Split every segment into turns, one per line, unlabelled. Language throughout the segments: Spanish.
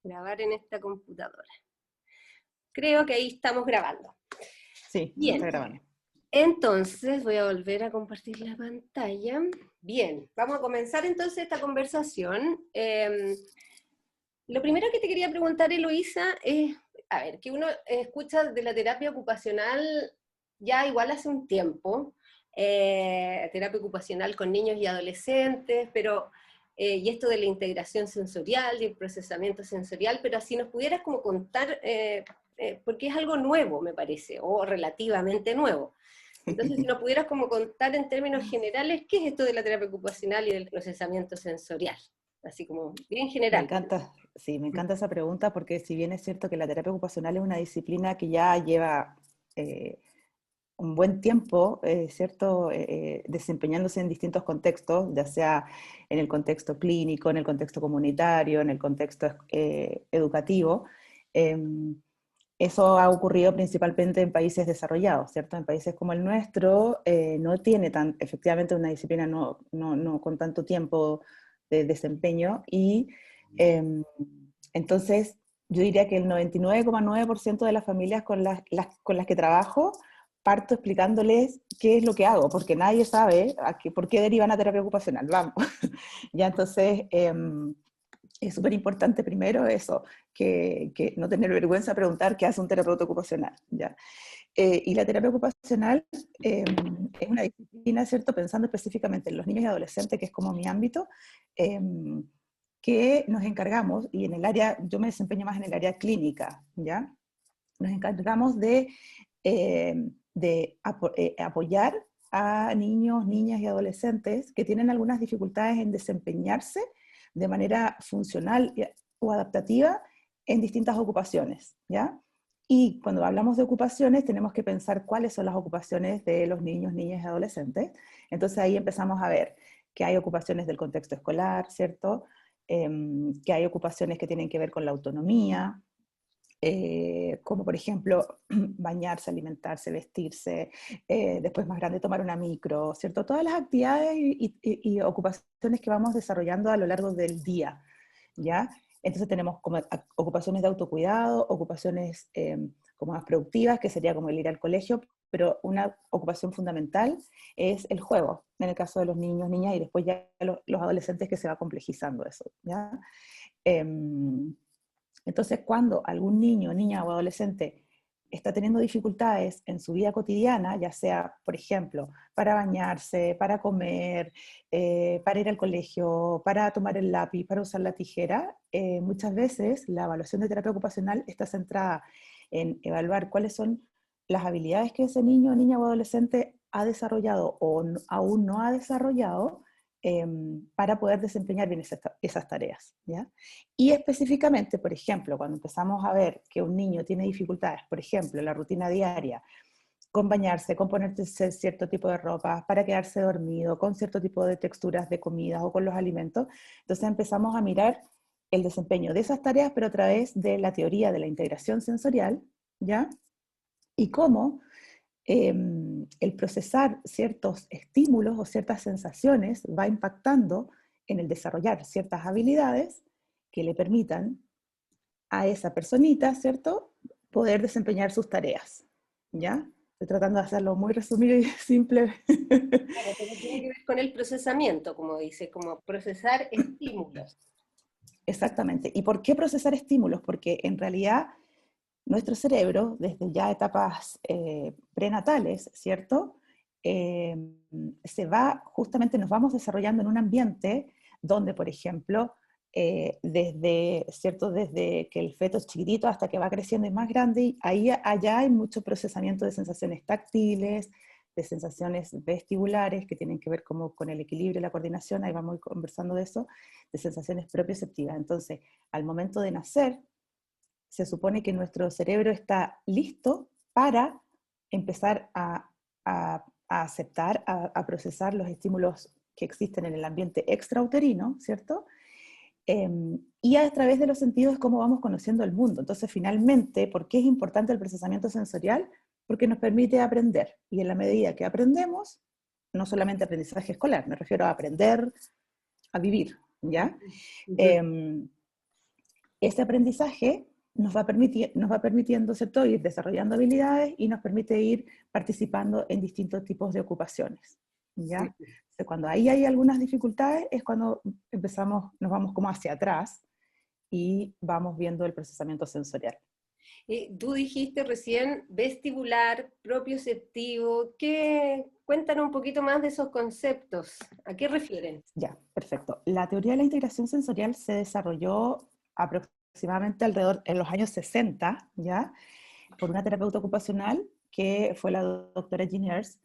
Grabar en esta computadora. Creo que ahí estamos grabando.
Sí,
Bien.
está grabando.
Entonces voy a volver a compartir la pantalla. Bien, vamos a comenzar entonces esta conversación. Lo primero que te quería preguntar, Eloísa, es, a ver, que uno escucha de la terapia ocupacional ya igual hace un tiempo, terapia ocupacional con niños y adolescentes, pero, y esto de la integración sensorial y el procesamiento sensorial, pero así nos pudieras como contar, porque es algo nuevo, me parece, o relativamente nuevo. Entonces, si nos pudieras como contar en términos generales, ¿qué es esto de la terapia ocupacional y del procesamiento sensorial? Así como bien
Me
general.
encanta, sí, me encanta esa pregunta porque si bien es cierto que la terapia ocupacional es una disciplina que ya lleva un buen tiempo, ¿cierto? Desempeñándose en distintos contextos, ya sea en el contexto clínico, en el contexto comunitario, en el contexto educativo. Eso ha ocurrido principalmente en países desarrollados, ¿cierto? En países como el nuestro no tiene efectivamente una disciplina no con tanto tiempo de desempeño y entonces yo diría que el 99,9% de las familias con las que trabajo parto explicándoles qué es lo que hago, porque nadie sabe por qué derivan a terapia ocupacional, vamos. Ya entonces es súper importante primero eso, que no tener vergüenza de preguntar qué hace un terapeuta ocupacional, ¿ya? Y la terapia ocupacional es una disciplina, ¿cierto? Pensando específicamente en los niños y adolescentes, que es como mi ámbito, que nos encargamos, y en el área, yo me desempeño más en el área clínica, ¿ya? Nos encargamos de apoyar a niños, niñas y adolescentes que tienen algunas dificultades en desempeñarse de manera funcional o adaptativa en distintas ocupaciones, ¿ya? Y cuando hablamos de ocupaciones tenemos que pensar cuáles son las ocupaciones de los niños, niñas y adolescentes. Entonces ahí empezamos a ver que hay ocupaciones del contexto escolar, ¿cierto? Que hay ocupaciones que tienen que ver con la autonomía, como por ejemplo bañarse, alimentarse, vestirse, después más grande tomar una micro, ¿cierto? Todas las actividades y ocupaciones que vamos desarrollando a lo largo del día, ¿ya? Entonces tenemos como ocupaciones de autocuidado, ocupaciones como más productivas, que sería como el ir al colegio, pero una ocupación fundamental es el juego, en el caso de los niños, niñas, y después ya los adolescentes que se va complejizando eso, ¿ya? Entonces, cuando algún niño, niña o adolescente está teniendo dificultades en su vida cotidiana, ya sea, por ejemplo, para bañarse, para comer, para ir al colegio, para tomar el lápiz, para usar la tijera, muchas veces la evaluación de terapia ocupacional está centrada en evaluar cuáles son las habilidades que ese niño, niña o adolescente ha desarrollado o aún no ha desarrollado para poder desempeñar bien esas tareas, ¿ya? Y específicamente, por ejemplo, cuando empezamos a ver que un niño tiene dificultades, por ejemplo, en la rutina diaria, con bañarse, con ponerse cierto tipo de ropa, para quedarse dormido, con cierto tipo de texturas de comidas o con los alimentos, entonces empezamos a mirar el desempeño de esas tareas, pero a través de la teoría de la integración sensorial, ¿ya? Y cómo el procesar ciertos estímulos o ciertas sensaciones va impactando en el desarrollar ciertas habilidades que le permitan a esa personita, ¿cierto?, poder desempeñar sus tareas, ¿ya? Estoy tratando de hacerlo muy resumido y simple.
Claro, pero tiene que ver con el procesamiento, como dice, como procesar estímulos.
Exactamente. ¿Y por qué procesar estímulos? Porque en realidad nuestro cerebro, desde ya etapas prenatales, ¿cierto? Eh, justamente nos vamos desarrollando en un ambiente donde, por ejemplo, ¿cierto? Desde que el feto es chiquitito hasta que va creciendo y más grande, y allá hay mucho procesamiento de sensaciones táctiles, de sensaciones vestibulares que tienen que ver como con el equilibrio y la coordinación, ahí vamos conversando de eso, de sensaciones propioceptivas. Entonces, al momento de nacer, se supone que nuestro cerebro está listo para empezar a aceptar, a procesar los estímulos que existen en el ambiente extrauterino, ¿cierto? Y a través de los sentidos es como vamos conociendo el mundo. Entonces, finalmente, ¿por qué es importante el procesamiento sensorial? Porque nos permite aprender. Y en la medida que aprendemos, no solamente aprendizaje escolar, me refiero a aprender a vivir, ¿ya?
Ujú.
Eh, Ese aprendizaje nos va permitiendo, ¿cierto?, ir desarrollando habilidades y nos permite ir participando en distintos tipos de ocupaciones, ¿ya? Entonces, cuando ahí hay algunas dificultades es cuando nos vamos como hacia atrás y vamos viendo el procesamiento sensorial.
Tú dijiste recién vestibular, propioceptivo. Cuéntanos un poquito más de esos conceptos. ¿A qué refieren?
Ya, perfecto. La teoría de la integración sensorial se desarrolló aproximadamente alrededor en los años 60, ¿ya? Por una terapeuta ocupacional que fue la doctora Jean Hers,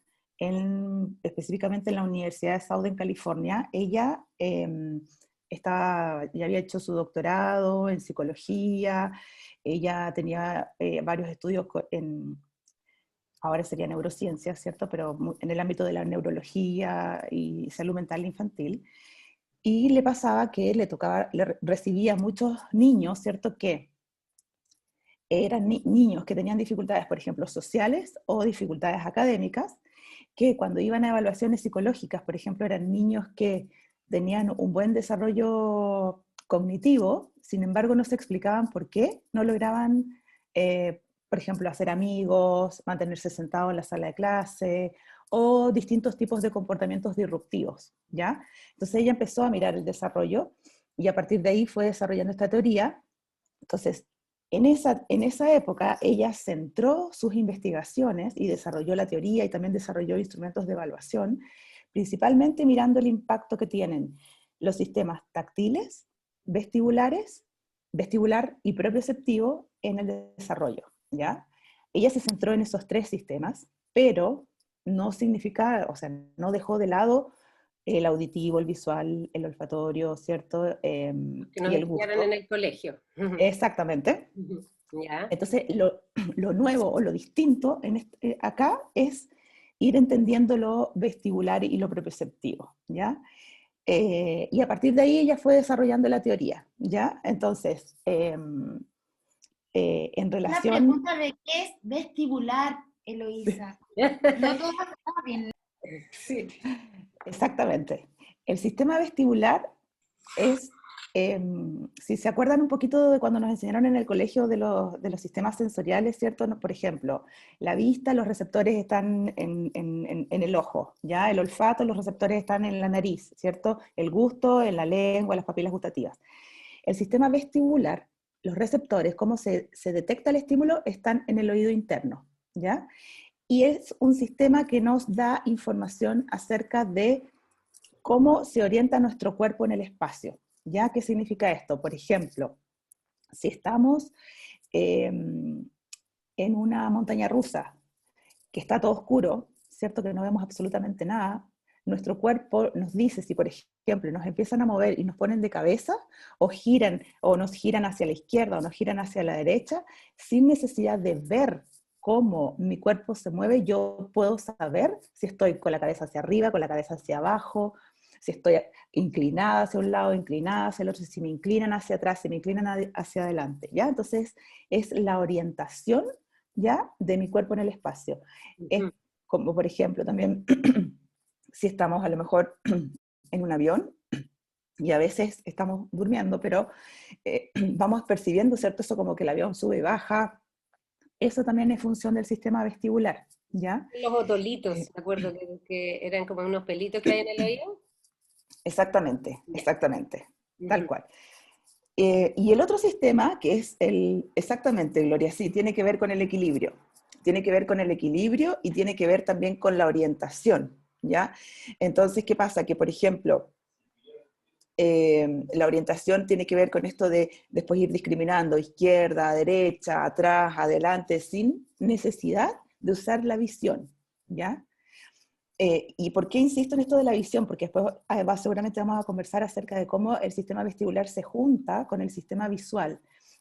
específicamente en la Universidad de Southern California. Ella ya había hecho su doctorado en psicología, ella tenía varios estudios ahora sería neurociencia, ¿cierto? Pero en el ámbito de la neurología y salud mental infantil. Y le pasaba que recibía muchos niños, ¿cierto? Que eran niños que tenían dificultades, por ejemplo, sociales o dificultades académicas, que cuando iban a evaluaciones psicológicas, por ejemplo, eran niños que tenían un buen desarrollo cognitivo, sin embargo no se explicaban por qué no lograban, por ejemplo, hacer amigos, mantenerse sentados en la sala de clase, o distintos tipos de comportamientos disruptivos, ¿ya? Entonces ella empezó a mirar el desarrollo, y a partir de ahí fue desarrollando esta teoría. Entonces, en esa época, ella centró sus investigaciones y desarrolló la teoría y también desarrolló instrumentos de evaluación, principalmente mirando el impacto que tienen los sistemas táctiles, vestibular y propioceptivo en el desarrollo, ¿ya? Ella se centró en esos tres sistemas, pero no significa, o sea, no dejó de lado el auditivo, el visual, el olfatorio, ¿cierto?
Que nos
Y el
enseñaron en
gusto.
el colegio.
Exactamente.
¿Ya?
Entonces, lo nuevo o lo distinto acá es ir entendiendo lo vestibular y lo propioceptivo, ¿ya? Y a partir de ahí ella fue desarrollando la teoría, ¿ya? Entonces, en
La
relación...
pregunta de qué es vestibular, Eloísa. No todas saben.
Sí.
Exactamente. El sistema vestibular es, si se acuerdan un poquito de cuando nos enseñaron en el colegio de los sistemas sensoriales, ¿cierto? Por ejemplo, la vista, los receptores están en el ojo, ¿ya? El olfato, los receptores están en la nariz, ¿cierto? El gusto, en la lengua, las papilas gustativas. El sistema vestibular, los receptores, cómo se detecta el estímulo, están en el oído interno, ¿ya? Y es un sistema que nos da información acerca de cómo se orienta nuestro cuerpo en el espacio. ¿Ya? ¿Qué significa esto? Por ejemplo, si estamos en una montaña rusa que está todo oscuro, ¿cierto? Que no vemos absolutamente nada, nuestro cuerpo nos dice si, por ejemplo, nos empiezan a mover y nos ponen de cabeza, o nos giran hacia la izquierda, o nos giran hacia la derecha, sin necesidad de ver cómo mi cuerpo se mueve, yo puedo saber si estoy con la cabeza hacia arriba, con la cabeza hacia abajo, si estoy inclinada hacia un lado, inclinada hacia el otro, si me inclinan hacia atrás, si me inclinan hacia adelante, ¿ya? Entonces, es la orientación, ¿ya?, de mi cuerpo en el espacio. Es como, por ejemplo, también, si estamos a lo mejor en un avión, y a veces estamos durmiendo, pero vamos percibiendo, ¿cierto? Eso como que el avión sube y baja, eso también es función del sistema vestibular, ¿ya?
Los otolitos, me acuerdo que eran como unos pelitos que hay en el oído.
Exactamente,
Ya.
exactamente, tal cual. Y el otro sistema, que es exactamente, Gloria, sí, tiene que ver con el equilibrio. Tiene que ver con el equilibrio y tiene que ver también con la orientación, ¿ya? Entonces, ¿qué pasa? Que, por ejemplo, la orientación tiene que ver con esto de después ir discriminando izquierda, derecha, atrás, adelante, sin necesidad de usar la visión, ¿ya? ¿Y por qué insisto en esto de la visión? Porque después seguramente vamos a conversar acerca de cómo el sistema vestibular se junta con el sistema visual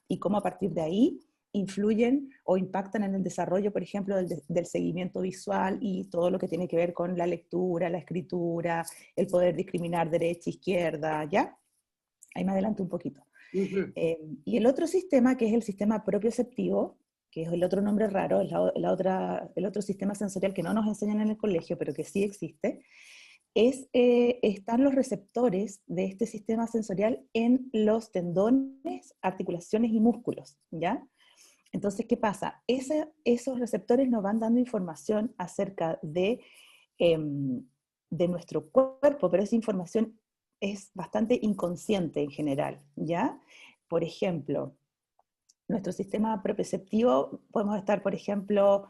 y cómo a partir de ahí influyen o impactan en el desarrollo, por ejemplo, del seguimiento visual y todo lo que tiene que ver con la lectura, la escritura, el poder discriminar derecha, izquierda, ¿ya? Ahí me adelanto un poquito. Y el otro sistema, que es el sistema propioceptivo, que es el otro nombre raro, es el otro sistema sensorial que no nos enseñan en el colegio, pero que sí existe, están los receptores de este sistema sensorial en los tendones, articulaciones y músculos, ¿ya? Entonces, ¿qué pasa? Esos receptores nos van dando información acerca de nuestro cuerpo, pero esa información es bastante inconsciente en general, ¿ya? Por ejemplo, nuestro sistema proprioceptivo, podemos estar, por ejemplo,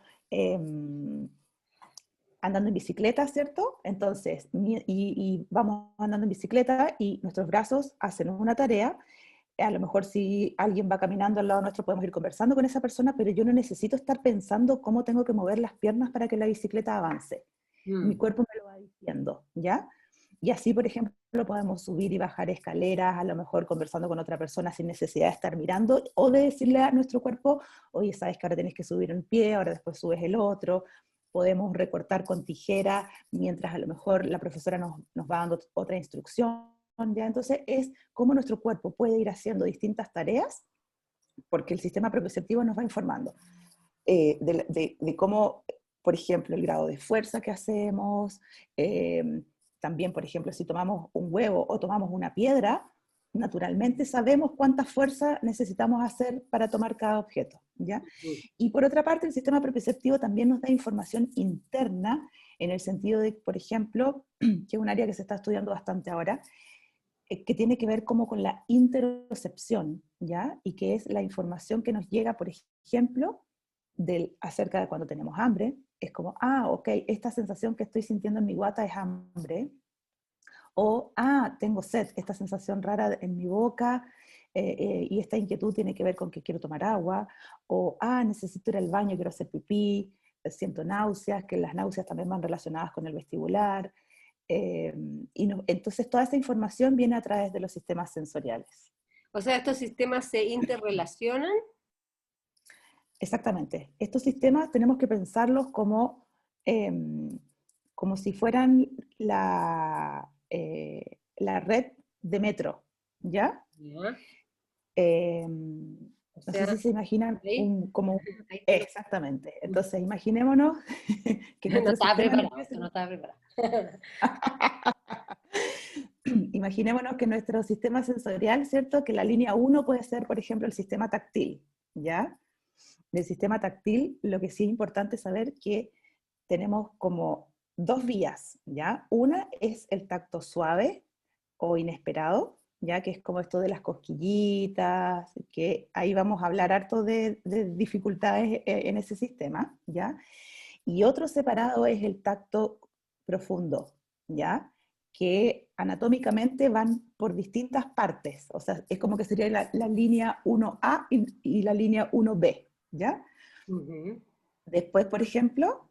andando en bicicleta, ¿cierto? Entonces, y vamos andando en bicicleta y nuestros brazos hacen una tarea. A lo mejor si alguien va caminando al lado nuestro podemos ir conversando con esa persona, pero yo no necesito estar pensando cómo tengo que mover las piernas para que la bicicleta avance. Mi cuerpo me lo va diciendo, ¿ya? Y así, por ejemplo, podemos subir y bajar escaleras, a lo mejor conversando con otra persona sin necesidad de estar mirando, o de decirle a nuestro cuerpo, oye, sabes que ahora tienes que subir un pie, ahora después subes el otro. Podemos recortar con tijera, mientras a lo mejor la profesora nos va dando otra instrucción, ¿ya? Entonces es cómo nuestro cuerpo puede ir haciendo distintas tareas, porque el sistema propioceptivo nos va informando de cómo, por ejemplo, el grado de fuerza que hacemos, también, por ejemplo, si tomamos un huevo o tomamos una piedra, naturalmente sabemos cuánta fuerza necesitamos hacer para tomar cada objeto, ¿ya? Y por otra parte, el sistema propioceptivo también nos da información interna, en el sentido de, por ejemplo, que es un área que se está estudiando bastante ahora, que tiene que ver como con la interocepción, ¿ya? Y que es la información que nos llega, por ejemplo, acerca de cuando tenemos hambre. Es como, ok, esta sensación que estoy sintiendo en mi guata es hambre. O, tengo sed, esta sensación rara en mi boca, y esta inquietud tiene que ver con que quiero tomar agua. O, necesito ir al baño, quiero hacer pipí, siento náuseas, que las náuseas también van relacionadas con el vestibular. Entonces toda esa información viene a través de los sistemas sensoriales.
O sea, ¿estos sistemas se interrelacionan?
Exactamente. Estos sistemas tenemos que pensarlos como si fueran la red de metro, ¿ya?
Ya. O
No
sea,
sé si se imaginan
ahí,
exactamente. Entonces, imaginémonos que
no
nuestro
estaba
sistema
preparado,
nervioso...
no estaba preparado.
Imaginémonos que nuestro sistema sensorial, ¿cierto? Que la línea 1 puede ser, por ejemplo, el sistema táctil, ¿ya? Del sistema táctil, lo que sí es importante saber que tenemos como dos vías, ¿ya? Una es el tacto suave o inesperado, ya que es como esto de las cosquillitas, que ahí vamos a hablar harto de dificultades en ese sistema, ¿ya? Y otro separado es el tacto profundo, ¿ya? Que anatómicamente van por distintas partes, o sea, es como que sería la línea 1A y la línea 1B, ¿ya? Después, por ejemplo,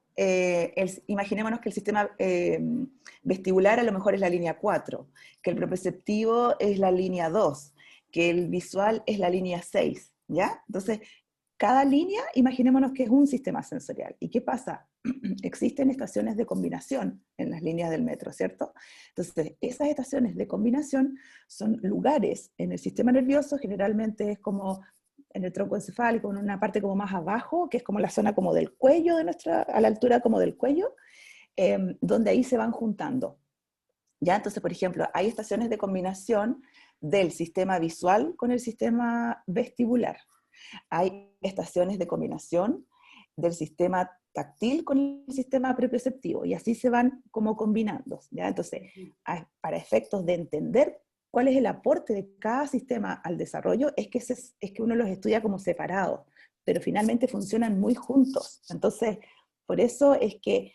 imaginémonos que el sistema vestibular a lo mejor es la línea 4, que el propioceptivo es la línea 2, que el visual es la línea 6, ¿ya? Entonces, cada línea, imaginémonos que es un sistema sensorial. ¿Y qué pasa? Existen estaciones de combinación en las líneas del metro, ¿cierto? Entonces, esas estaciones de combinación son lugares en el sistema nervioso, generalmente es como en el tronco encefálico, en una parte como más abajo, que es como la zona como del cuello a la altura como del cuello, donde ahí se van juntando. ¿Ya? Entonces, por ejemplo, hay estaciones de combinación del sistema visual con el sistema vestibular. Hay estaciones de combinación del sistema táctil con el sistema propioceptivo, y así se van como combinando, ¿ya? Entonces, para efectos de entender cuál es el aporte de cada sistema al desarrollo, es que uno los estudia como separados, pero finalmente funcionan muy juntos. Entonces, por eso es que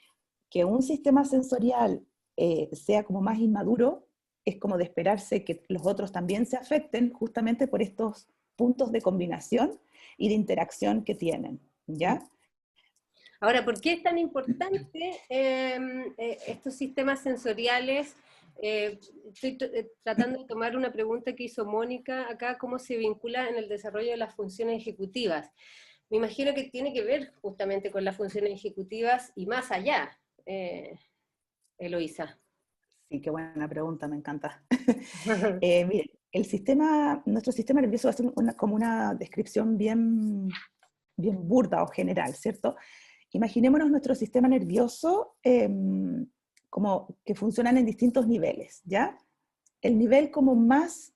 un sistema sensorial sea como más inmaduro, es como de esperarse que los otros también se afecten justamente por estos puntos de combinación y de interacción que tienen, ¿ya?
Ahora, ¿por qué es tan importante estos sistemas sensoriales? Estoy tratando de tomar una pregunta que hizo Mónica acá, ¿cómo se vincula en el desarrollo de las funciones ejecutivas? Me imagino que tiene que ver justamente con las funciones ejecutivas y más allá, Eloísa.
Sí, qué buena pregunta, me encanta. Miren, nuestro sistema nervioso va a ser como una descripción bien burda o general, ¿cierto? Imaginémonos nuestro sistema nervioso como que funcionan en distintos niveles, ¿ya? El nivel como más,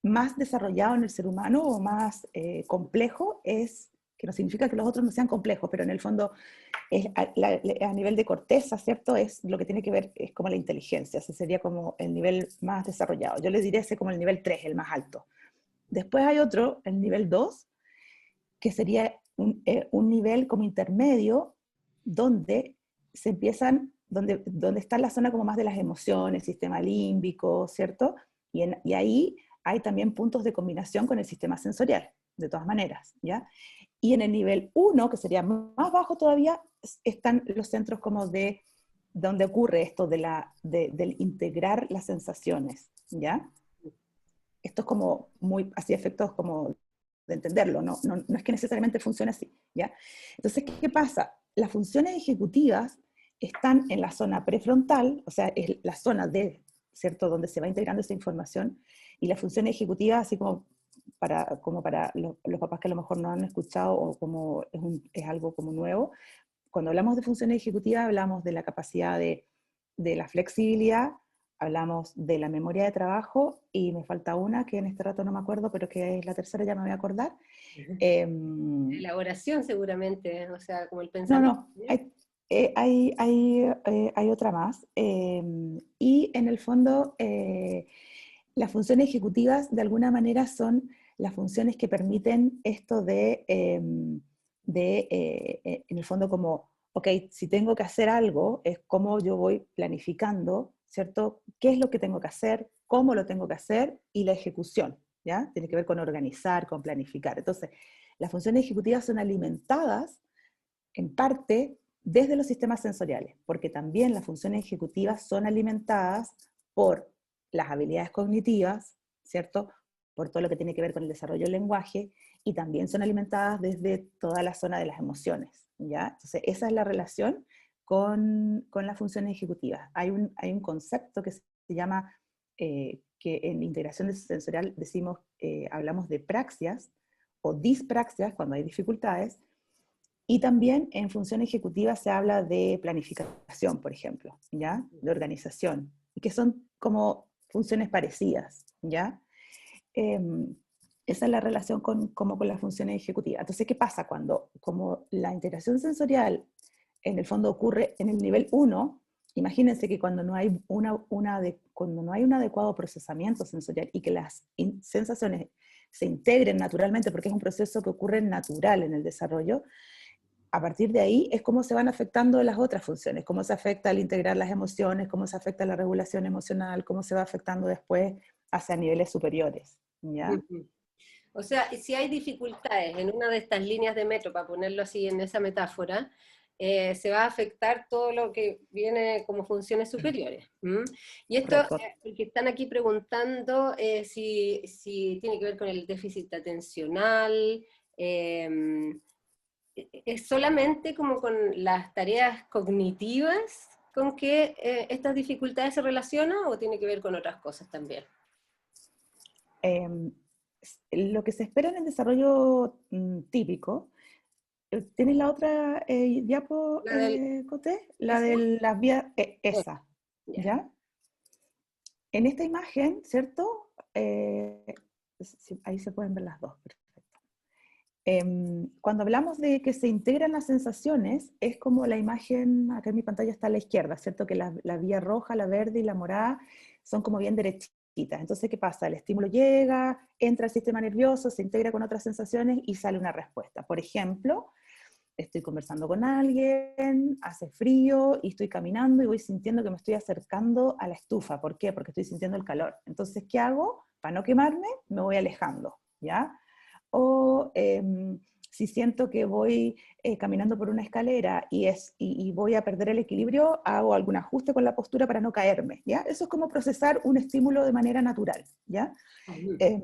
más desarrollado en el ser humano o más complejo es, que no significa que los otros no sean complejos, pero en el fondo es a nivel de corteza, ¿cierto? Es lo que tiene que ver, es como la inteligencia, ese sería como el nivel más desarrollado. Yo les diría ese como el nivel 3, el más alto. Después hay otro, el nivel 2, que sería un nivel como intermedio, donde se empiezan, donde está la zona como más de las emociones, sistema límbico, ¿cierto? Y ahí hay también puntos de combinación con el sistema sensorial, de todas maneras, ¿ya? Y en el nivel 1, que sería más bajo todavía, están los centros como de donde ocurre esto del integrar las sensaciones, ¿ya? Esto es como muy, así efectos como de entenderlo, no es que necesariamente funcione así, ¿ya? Entonces, ¿qué pasa? Las funciones ejecutivas están en la zona prefrontal, o sea, es la zona de, ¿cierto?, donde se va integrando esa información, y las funciones ejecutivas, así como para los papás que a lo mejor no han escuchado o como es algo como nuevo, cuando hablamos de funciones ejecutivas hablamos de la capacidad de la flexibilidad, hablamos de la memoria de trabajo, y me falta una que en este rato no me acuerdo, pero que es la tercera, ya me voy a acordar.
Elaboración seguramente, o sea, como el
No,
pensamiento.
no, hay otra más. Y en el fondo, las funciones ejecutivas de alguna manera son las funciones que permiten esto en el fondo como, ok, si tengo que hacer algo, es cómo yo voy planificando, ¿cierto? ¿Qué es lo que tengo que hacer? ¿Cómo lo tengo que hacer? Y la ejecución, ¿ya? Tiene que ver con organizar, con planificar. Entonces, las funciones ejecutivas son alimentadas en parte desde los sistemas sensoriales, porque también las funciones ejecutivas son alimentadas por las habilidades cognitivas, ¿cierto? Por todo lo que tiene que ver con el desarrollo del lenguaje, y también son alimentadas desde toda la zona de las emociones, ¿ya? Entonces, esa es la relación con las funciones ejecutivas. Hay un concepto que se llama, que en integración sensorial decimos, hablamos de praxias o dispraxias cuando hay dificultades, y también en función ejecutiva se habla de planificación, por ejemplo, ¿ya? De organización, y que son como funciones parecidas, ¿ya? Esa es la relación como con las funciones ejecutivas. Entonces, ¿qué pasa cuando, como la integración sensorial en el fondo ocurre en el nivel 1? Imagínense que cuando no hay, cuando no hay un adecuado procesamiento sensorial y que las sensaciones se integren naturalmente, porque es un proceso que ocurre natural en el desarrollo, a partir de ahí es cómo se van afectando las otras funciones, cómo se afecta al integrar las emociones, cómo se afecta la regulación emocional, cómo se va afectando después hacia niveles superiores, ¿ya?
Ujú. O sea, si hay dificultades en una de estas líneas de metro, para ponerlo así en esa metáfora, se va a afectar todo lo que viene como funciones superiores. ¿M? Y esto,
Correcto.
porque están aquí preguntando si tiene que ver con el déficit atencional, ¿es solamente como con las tareas cognitivas con que estas dificultades se relacionan o tiene que ver con otras cosas también?
Eh, lo que se espera en el desarrollo típico, ¿tienes la otra diapo,
La del,
Coté? La
¿esa?
de las vías,
Eh,
esa,
ya.
¿ya? En esta imagen, ¿cierto? Ahí se pueden ver las dos, perfecto. Cuando hablamos de que se integran las sensaciones, es como la imagen, acá en mi pantalla está a la izquierda, ¿cierto? Que la vía roja, la verde y la morada son como bien derechitas. Entonces, ¿qué pasa? El estímulo llega, entra al sistema nervioso, se integra con otras sensaciones y sale una respuesta. Por ejemplo, estoy conversando con alguien, hace frío y estoy caminando y voy sintiendo que me estoy acercando a la estufa. ¿Por qué? Porque estoy sintiendo el calor. Entonces, ¿qué hago? Para no quemarme, me voy alejando, ¿ya? O si siento que voy caminando por una escalera y voy a perder el equilibrio, hago algún ajuste con la postura para no caerme, ¿ya? Eso es como procesar un estímulo de manera natural, ¿ya?
Ujú.
Eh,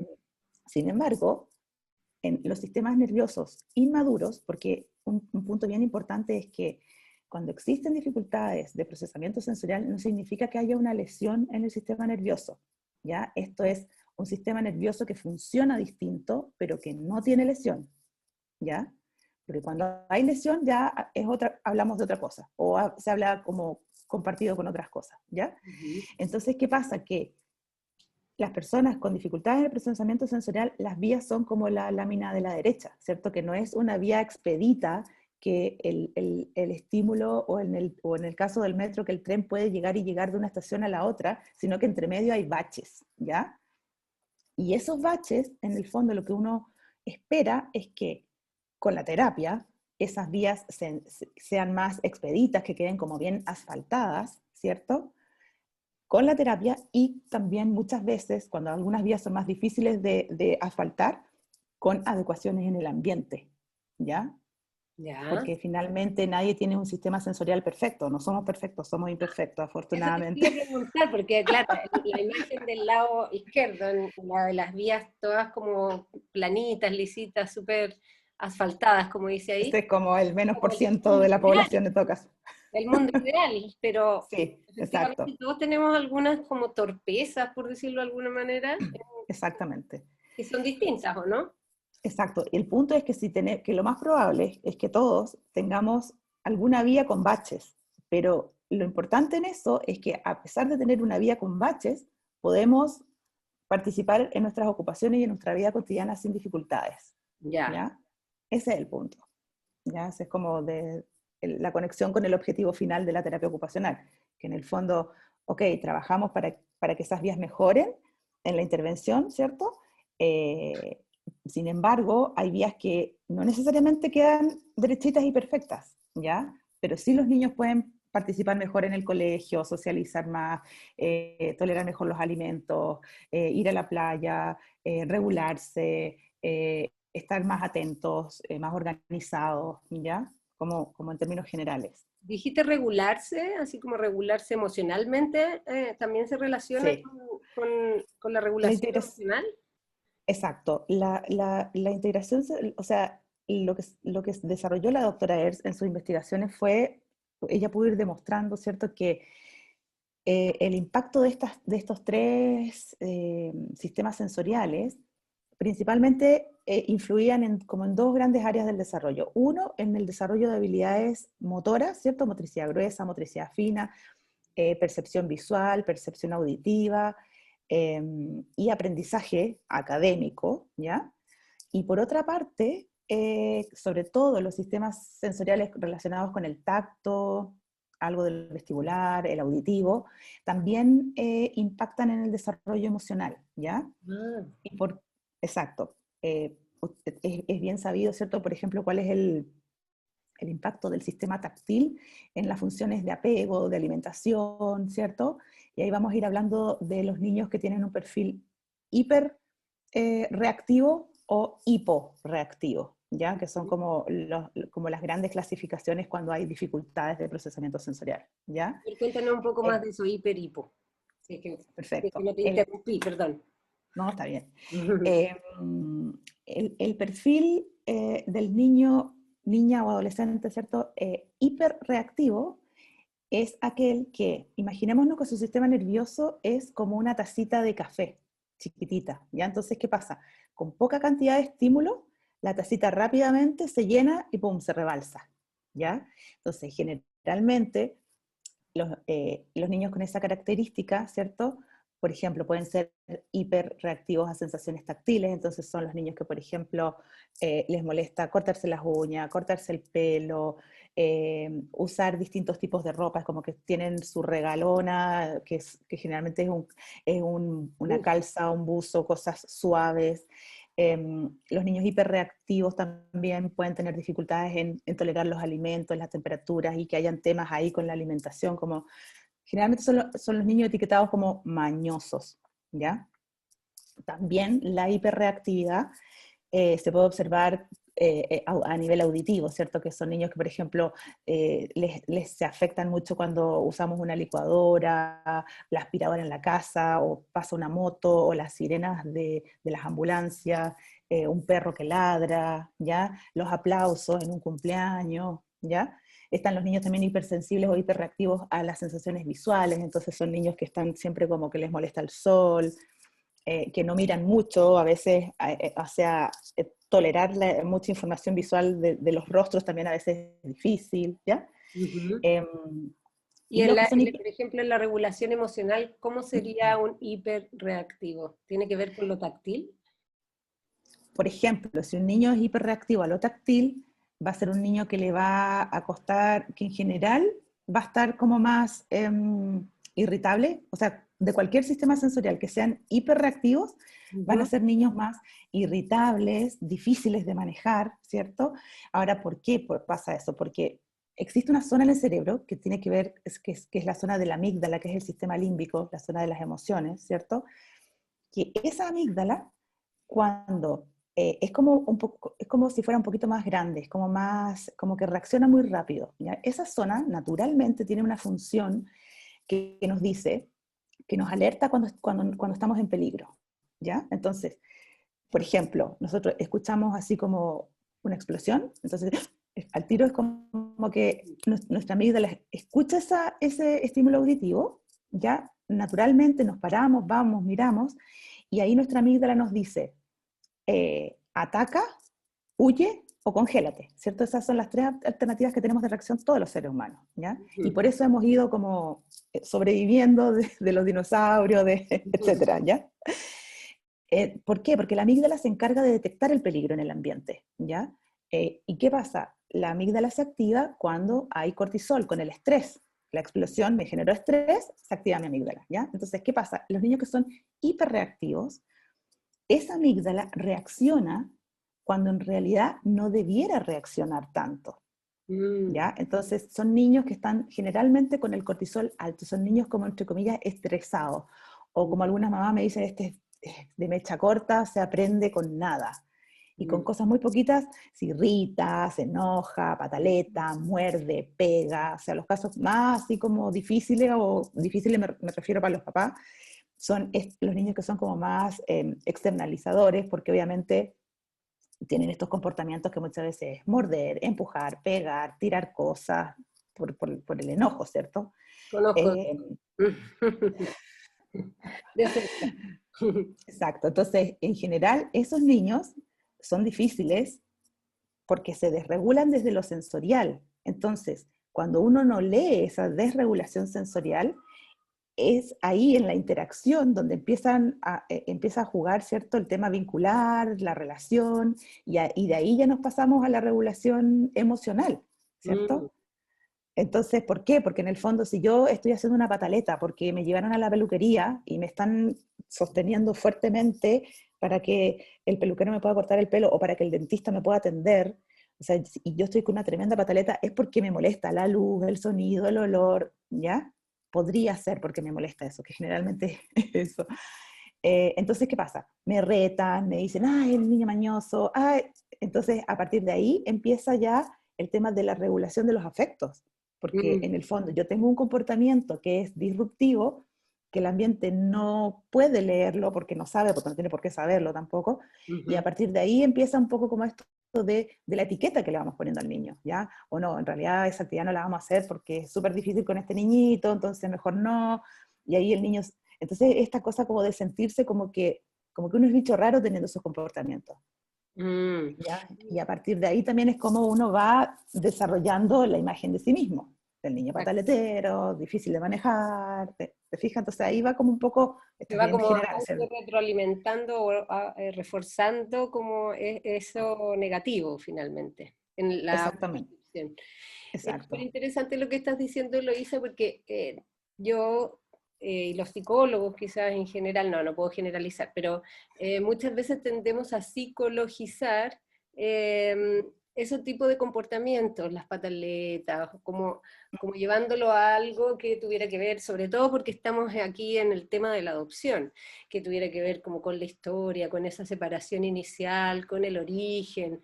Sin embargo, en los sistemas nerviosos inmaduros, porque un punto bien importante es que cuando existen dificultades de procesamiento sensorial no significa que haya una lesión en el sistema nervioso, ¿ya? Esto es un sistema nervioso que funciona distinto, pero que no tiene lesión, ¿ya? Porque cuando hay lesión ya es otra, hablamos de otra cosa, o se habla como compartido con otras cosas, ¿ya?
Ujú.
Entonces, ¿qué pasa? Que las personas con dificultades en el procesamiento sensorial, las vías son como la lámina de la derecha, ¿cierto? Que no es una vía expedita que el estímulo, o en el caso del metro, que el tren puede llegar y llegar de una estación a la otra, sino que entre medio hay baches, ¿ya? Y esos baches, en el fondo, lo que uno espera es que con la terapia esas vías sean más expeditas, que queden como bien asfaltadas, ¿cierto? Con la terapia, y también muchas veces, cuando algunas vías son más difíciles de asfaltar, con adecuaciones en el ambiente, ¿ya?
Ya.
Porque finalmente nadie tiene un sistema sensorial perfecto, no somos perfectos, somos imperfectos,
Eso te quería
afortunadamente.
preguntar, porque claro, la imagen del lado izquierdo, en la de las vías todas como planitas, lisitas, súper asfaltadas, como dice
Este
ahí,
es como el menos por
como el
ciento
mundo
de la
ideal,
población, en todo caso.
el mundo ideal, pero
Sí,
efectivamente
exacto,
todos tenemos algunas como torpezas, por decirlo de alguna manera,
exactamente.
que son distintas, ¿o no?
Exacto. Y el punto es que, que lo más probable es que todos tengamos alguna vía con baches, pero lo importante en eso es que, a pesar de tener una vía con baches, podemos participar en nuestras ocupaciones y en nuestra vida cotidiana sin dificultades,
Ya.
¿ya? Ese es el punto, ¿ya? Ese es como la conexión con el objetivo final de la terapia ocupacional, que en el fondo, ok, trabajamos para que esas vías mejoren en la intervención, ¿cierto? Sin embargo, hay vías que no necesariamente quedan derechitas y perfectas, ¿ya? Pero sí los niños pueden participar mejor en el colegio, socializar más, tolerar mejor los alimentos, ir a la playa, regularse, estar más atentos, más organizados, ¿ya? Como en términos generales.
Dijiste regularse, así como regularse emocionalmente, ¿también se relaciona
Sí.
con la
La
regulación
integración,
emocional?
exacto. La integración, o sea, lo que desarrolló la doctora Ers en sus investigaciones fue, ella pudo ir demostrando, ¿cierto?, que el impacto de estos tres sistemas sensoriales principalmente influían como en dos grandes áreas del desarrollo. Uno, en el desarrollo de habilidades motoras, ¿cierto? Motricidad gruesa, motricidad fina, percepción visual, percepción auditiva, eh, y aprendizaje académico, ¿ya? Y por otra parte, sobre todo los sistemas sensoriales relacionados con el tacto, algo del vestibular, el auditivo, también impactan en el desarrollo emocional, ¿ya?
Ah,
Y por, exacto. Es bien sabido, ¿cierto? Por ejemplo, cuál es el impacto del sistema táctil en las funciones de apego, de alimentación, ¿cierto? Y ahí vamos a ir hablando de los niños que tienen un perfil hiper reactivo o hiporreactivo, ¿ya? Que son como las grandes clasificaciones cuando hay dificultades de procesamiento sensorial, ¿ya?
cuéntanos un poco más
Eh,
de eso, hipo. Si es que
perfecto.
no te interrumpí, perdón.
No, está bien. Eh, el perfil del niño, niña o adolescente, ¿cierto? Hiperreactivo es aquel que, imaginémonos que su sistema nervioso es como una tacita de café, chiquitita, ¿ya? Entonces, ¿qué pasa? Con poca cantidad de estímulo, la tacita rápidamente se llena y ¡pum!, se rebalsa, ¿ya? Entonces, generalmente, los niños con esa característica, ¿cierto? Por ejemplo, pueden ser hiperreactivos a sensaciones táctiles, entonces son los niños que, por ejemplo, les molesta cortarse las uñas, cortarse el pelo, usar distintos tipos de ropa, es como que tienen su regalona, que generalmente es una
Uf,
calza, un buzo, cosas suaves. Los niños hiperreactivos también pueden tener dificultades en tolerar los alimentos, las temperaturas, y que hayan temas ahí con la alimentación, como generalmente son los niños etiquetados como mañosos, ¿ya? También la hiperreactividad se puede observar a nivel auditivo, ¿cierto? Que son niños que, por ejemplo, les se afectan mucho cuando usamos una licuadora, la aspiradora en la casa, o pasa una moto, o las sirenas de las ambulancias, un perro que ladra, ¿ya? Los aplausos en un cumpleaños, ¿ya? Están los niños también hipersensibles o hiperreactivos a las sensaciones visuales, entonces son niños que están siempre como que les molesta el sol, que no miran mucho, a veces, o sea, tolerar mucha información visual de los rostros también a veces es difícil, ¿ya?
ujú.
Eh,
Y
los que son
por ejemplo, en la regulación emocional, ¿cómo sería un hiperreactivo? ¿Tiene que ver con lo táctil?
Por ejemplo, si un niño es hiperreactivo a lo táctil, va a ser un niño que le va a costar, que en general va a estar como más irritable, o sea, de cualquier sistema sensorial que sean hiperreactivos, van a ser niños más irritables, difíciles de manejar, ¿cierto? Ahora, ¿por qué pasa eso? Porque existe una zona en el cerebro que tiene que ver, que es la zona de la amígdala, que es el sistema límbico, la zona de las emociones, ¿cierto? Que esa amígdala, cuando es como un poco, es como si fuera un poquito más grande, es como más, como que reacciona muy rápido, ¿ya? Esa zona naturalmente tiene una función que nos dice, que nos alerta cuando estamos en peligro, ¿ya? Entonces, por ejemplo, nosotros escuchamos así como una explosión, entonces al tiro es como que nuestra amígdala escucha ese estímulo auditivo, ya naturalmente nos paramos, vamos, miramos, y ahí nuestra amígdala nos dice, ataca, huye o congélate, ¿cierto? Esas son las tres alternativas que tenemos de reacción todos los seres humanos, ¿ya? Y por eso hemos ido como sobreviviendo de los dinosaurios, etcétera, ¿ya? ¿Por qué? Porque la amígdala se encarga de detectar el peligro en el ambiente, ¿ya? ¿Y qué pasa? La amígdala se activa cuando hay cortisol, con el estrés. La explosión me generó estrés, se activa mi amígdala, ¿ya? Entonces, ¿qué pasa? Los niños que son hiperreactivos, esa amígdala reacciona cuando en realidad no debiera reaccionar tanto, ¿ya? Entonces, son niños que están generalmente con el cortisol alto, son niños como, entre comillas, estresados, o como algunas mamás me dicen, este es de mecha corta, se aprende con nada. Y con cosas muy poquitas se irrita, se enoja, pataleta, muerde, pega. O sea, los casos más así como difíciles, o difíciles me refiero para los papás, son los niños que son como más externalizadores, porque obviamente tienen estos comportamientos que muchas veces es morder, empujar, pegar, tirar cosas por el enojo, ¿cierto?
Conozco. De cerca.
Exacto. Entonces, en general, esos niños son difíciles porque se desregulan desde lo sensorial. Entonces, cuando uno no lee esa desregulación sensorial, es ahí en la interacción donde empieza a jugar, ¿cierto?, el tema vincular, la relación, y de ahí ya nos pasamos a la regulación emocional, ¿cierto? Entonces, ¿por qué? Porque en el fondo, si yo estoy haciendo una pataleta porque me llevaron a la peluquería y me están sosteniendo fuertemente para que el peluquero me pueda cortar el pelo o para que el dentista me pueda atender, o sea, y yo estoy con una tremenda pataleta, es porque me molesta la luz, el sonido, el olor, ¿ya? Podría ser porque me molesta eso, que generalmente es eso. Entonces, ¿qué pasa? Me retan, me dicen, ay, el niño mañoso, ay. Entonces, a partir de ahí empieza ya el tema de la regulación de los afectos, porque en el fondo yo tengo un comportamiento que es disruptivo, que el ambiente no puede leerlo porque no sabe, porque no tiene por qué saberlo tampoco, y a partir de ahí empieza un poco como esto de la etiqueta que le vamos poniendo al niño, ¿ya? O no, en realidad esa actividad no la vamos a hacer porque es súper difícil con este niñito, entonces mejor no, y ahí el niño, entonces esta cosa como de sentirse como que uno es bicho raro teniendo esos comportamientos. ¿Ya? Y a partir de ahí también es como uno va desarrollando la imagen de sí mismo, del niño pataletero, difícil de manejar, ¿te fijas? Entonces ahí va como un poco, esto
Se
es
va
bien
como
general.
retroalimentando o reforzando como eso negativo finalmente en la
Exactamente,
percepción. Es súper
exacto.
interesante lo que estás diciendo, Eloísa, porque yo y los psicólogos quizás en general, no puedo generalizar, pero muchas veces tendemos a psicologizar ese tipo de comportamientos, las pataletas, como llevándolo a algo que tuviera que ver, sobre todo porque estamos aquí en el tema de la adopción, que tuviera que ver como con la historia, con esa separación inicial, con el origen,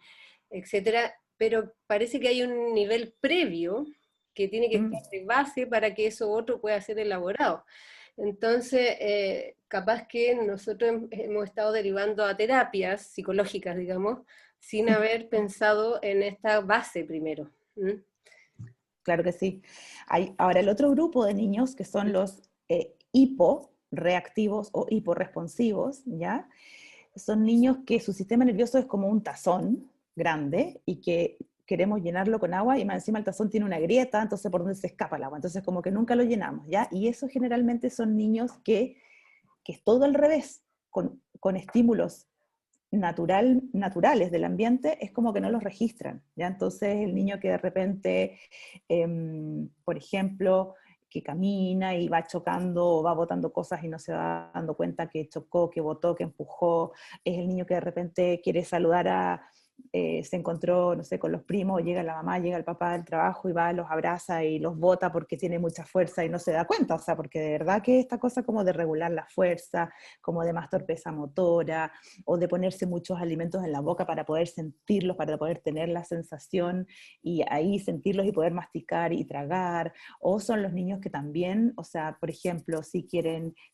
etcétera, pero parece que hay un nivel previo que tiene que estar de base para que eso otro pueda ser elaborado. Entonces, capaz que nosotros hemos estado derivando a terapias psicológicas, digamos, sin haber pensado en esta base primero.
Claro que sí. Ahora, el otro grupo de niños que son los hiporeactivos o hiporresponsivos, ¿ya? Son niños que su sistema nervioso es como un tazón grande y que queremos llenarlo con agua y más encima el tazón tiene una grieta, entonces por donde se escapa el agua, entonces como que nunca lo llenamos, ¿ya? Y eso generalmente son niños que es todo al revés, con estímulos naturales del ambiente, es como que no los registran, ¿ya? Entonces el niño que de repente, por ejemplo, que camina y va chocando o va botando cosas y no se va dando cuenta que chocó, que botó, que empujó, es el niño que de repente quiere saludar se encontró, no sé, con los primos, llega la mamá, llega el papá del trabajo y va, los abraza y los bota porque tiene mucha fuerza y no se da cuenta, o sea, porque de verdad que esta cosa como de regular la fuerza, como de más torpeza motora, o de ponerse muchos alimentos en la boca para poder sentirlos, para poder tener la sensación y ahí sentirlos y poder masticar y tragar, o son los niños que también, o sea, por ejemplo, si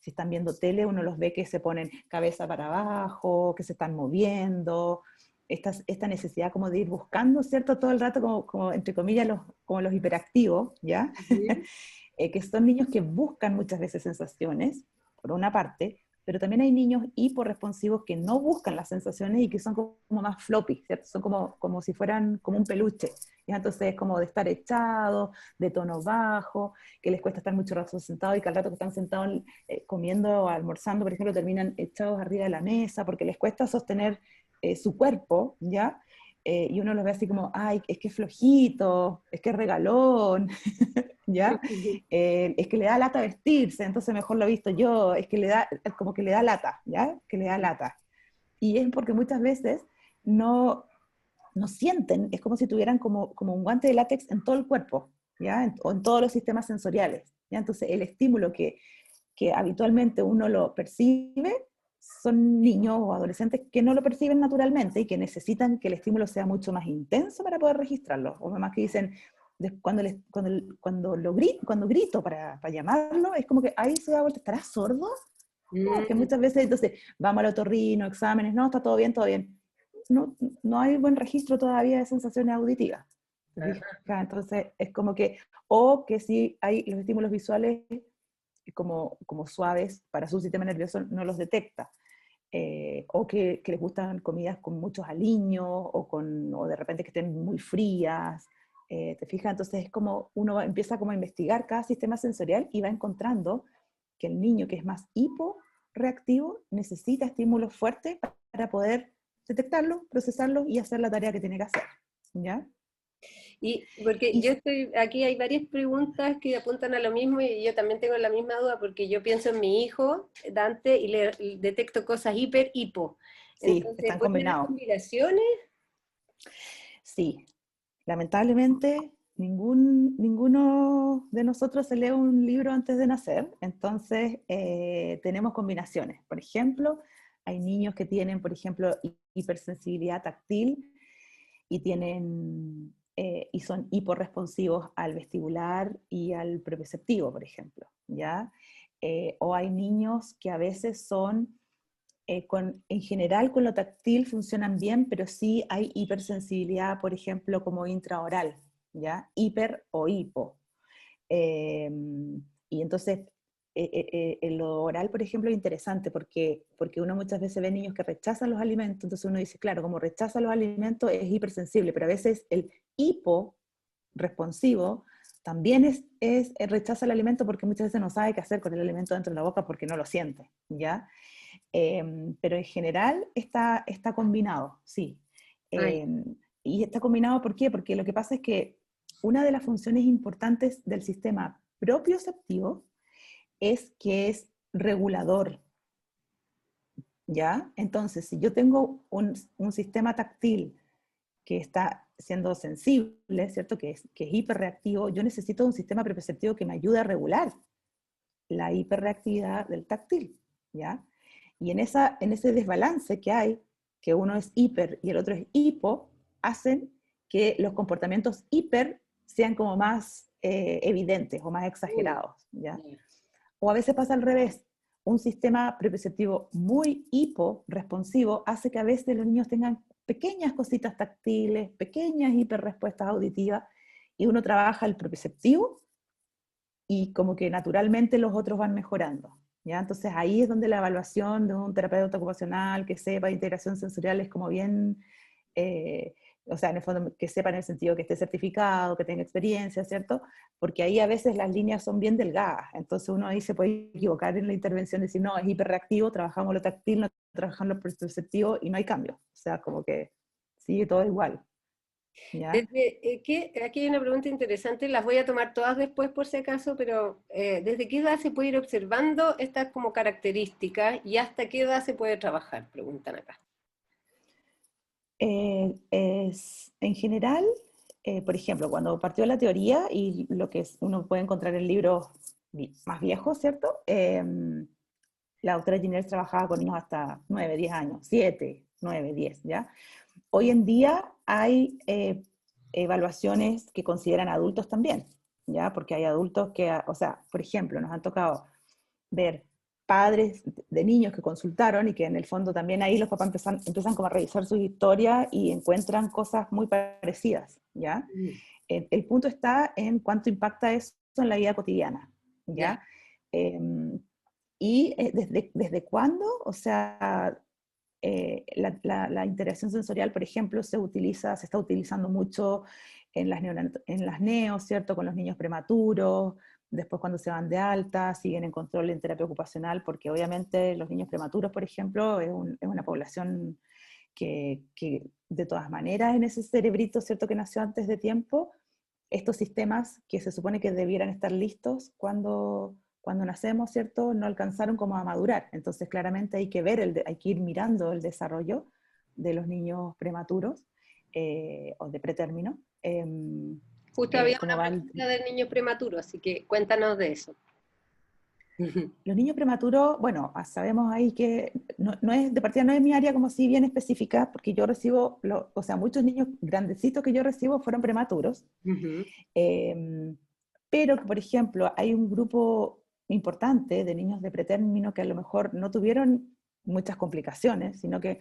están viendo tele, uno los ve que se ponen cabeza para abajo, que se están moviendo, esta necesidad como de ir buscando, ¿cierto? Todo el rato como entre comillas, como los hiperactivos, ¿ya?
Ujú.
Que son niños que buscan muchas veces sensaciones, por una parte, pero también hay niños hiporresponsivos que no buscan las sensaciones y que son como más floppy, ¿cierto? Son como si fueran como un peluche, ¿ya? Entonces como de estar echados, de tono bajo, que les cuesta estar mucho rato sentados y que al rato que están sentados comiendo o almorzando, por ejemplo, terminan echados arriba de la mesa porque les cuesta sostener su cuerpo, ¿ya? Y uno los ve así como, ay, es que es flojito, es que es regalón, ¿ya? Es que le da lata vestirse, entonces mejor lo he visto yo, es que como que le da lata, ¿ya? Que le da lata. Y es porque muchas veces no, no sienten, es como si tuvieran como un guante de látex en todo el cuerpo, ¿ya? O en todos los sistemas sensoriales, ¿ya? Entonces el estímulo que habitualmente uno lo percibe son niños o adolescentes que no lo perciben naturalmente y que necesitan que el estímulo sea mucho más intenso para poder registrarlo. O mamás que dicen, cuando grito para llamarlo, es como que ahí se da vuelta, ¿estará sordo? No, que
Mm,
muchas veces entonces vamos al otorrino, exámenes, no, está todo bien, todo bien. No, no hay buen registro todavía de sensaciones auditivas. ¿Te fijas?
ajá.
Entonces es como que, o que si hay los estímulos visuales como suaves para su sistema nervioso no los detecta. O que les gustan comidas con muchos aliños, o de repente que estén muy frías, ¿te fijas? Entonces es como uno empieza como a investigar cada sistema sensorial y va encontrando que el niño que es más hiporreactivo necesita estímulos fuertes para poder detectarlo, procesarlo y hacer la tarea que tiene que hacer, ¿ya?
Y porque
Y
yo estoy, aquí hay varias preguntas que apuntan a lo mismo y yo también tengo la misma duda porque yo pienso en mi hijo, Dante, y le detecto cosas hipo.
sí,
Entonces,
están
¿puede tener
combinados.
combinaciones?
Sí, lamentablemente, ninguno de nosotros se lee un libro antes de nacer, entonces tenemos combinaciones. Por ejemplo, hay niños que tienen, por ejemplo, hipersensibilidad táctil y y son hiporresponsivos al vestibular y al propioceptivo, por ejemplo, ¿ya? O hay niños que a veces son en general con lo táctil funcionan bien, pero sí hay hipersensibilidad, por ejemplo, como intraoral, ¿ya? Hiper o hipo. Eh, y entonces, en lo oral, por ejemplo, es interesante porque uno muchas veces ve niños que rechazan los alimentos, entonces uno dice, claro, como rechaza los alimentos es hipersensible, pero a veces el hipo responsivo también rechaza el alimento porque muchas veces no sabe qué hacer con el alimento dentro de la boca porque no lo siente, ¿ya? Pero en general está combinado, sí.
Ay,
Eh, y está combinado, ¿por qué? Porque lo que pasa es que una de las funciones importantes del sistema propioceptivo es que es regulador, ¿ya? Entonces, si yo tengo un sistema táctil que está siendo sensible, ¿cierto? Que es hiperreactivo, yo necesito un sistema propioceptivo que me ayude a regular la hiperreactividad del táctil, ¿ya? Y en ese desbalance que hay, que uno es hiper y el otro es hipo, hacen que los comportamientos hiper sean como más evidentes o más
uy,
exagerados, ¿ya?
ya.
O a veces pasa al revés. Un sistema propioceptivo muy hiporresponsivo hace que a veces los niños tengan pequeñas cositas táctiles, pequeñas hiperrespuestas auditivas, y uno trabaja el propioceptivo y como que naturalmente los otros van mejorando, ¿ya? Entonces ahí es donde la evaluación de un terapeuta ocupacional que sepa de integración sensorial es como bien, o sea, en el fondo que sepa en el sentido que esté certificado, que tenga experiencia, ¿cierto? Porque ahí a veces las líneas son bien delgadas, entonces uno ahí se puede equivocar en la intervención, decir, no, es hiperreactivo, trabajamos lo táctil, no trabajamos lo perceptivo y no hay cambio, o sea, como que sigue todo igual, ¿ya?
Aquí hay una pregunta interesante, las voy a tomar todas después por si acaso, pero ¿desde qué edad se puede ir observando estas como características y hasta qué edad se puede trabajar? Preguntan acá.
En general, por ejemplo, cuando partió la teoría y lo que uno puede encontrar en libros más viejos, ¿cierto? La doctora Giner trabajaba con niños hasta 9, 10 años, 7, 9, 10, ¿ya? Hoy en día hay evaluaciones que consideran adultos también, ¿ya? Porque hay adultos que, o sea, por ejemplo, nos han tocado ver padres de niños que consultaron y que en el fondo también ahí los papás empiezan como a revisar su historia y encuentran cosas muy parecidas, ¿ya? El punto está en cuánto impacta eso en la vida cotidiana,
Ya.
¿ya? Eh, y desde cuándo, o sea, la interacción sensorial, por ejemplo, se está utilizando mucho en las neos, ¿cierto? Con los niños prematuros, después cuando se van de alta, siguen en control en terapia ocupacional, porque obviamente los niños prematuros, por ejemplo, es una población que de todas maneras en ese cerebrito, ¿cierto? Que nació antes de tiempo, estos sistemas que se supone que debieran estar listos cuando nacemos, ¿cierto? No alcanzaron como a madurar. Entonces claramente hay que ver, hay que ir mirando el desarrollo de los niños prematuros o de pretérmino.
Justo había
Cómo
una
va
pregunta del niño prematuro, así que cuéntanos de eso.
los niños prematuros, bueno, sabemos ahí que no es, de partida no es mi área como si bien específica, porque yo recibo, o sea, muchos niños grandecitos que yo recibo fueron prematuros.
Ujú.
Eh, pero, por ejemplo, hay un grupo importante de niños de pretérmino que a lo mejor no tuvieron muchas complicaciones, sino que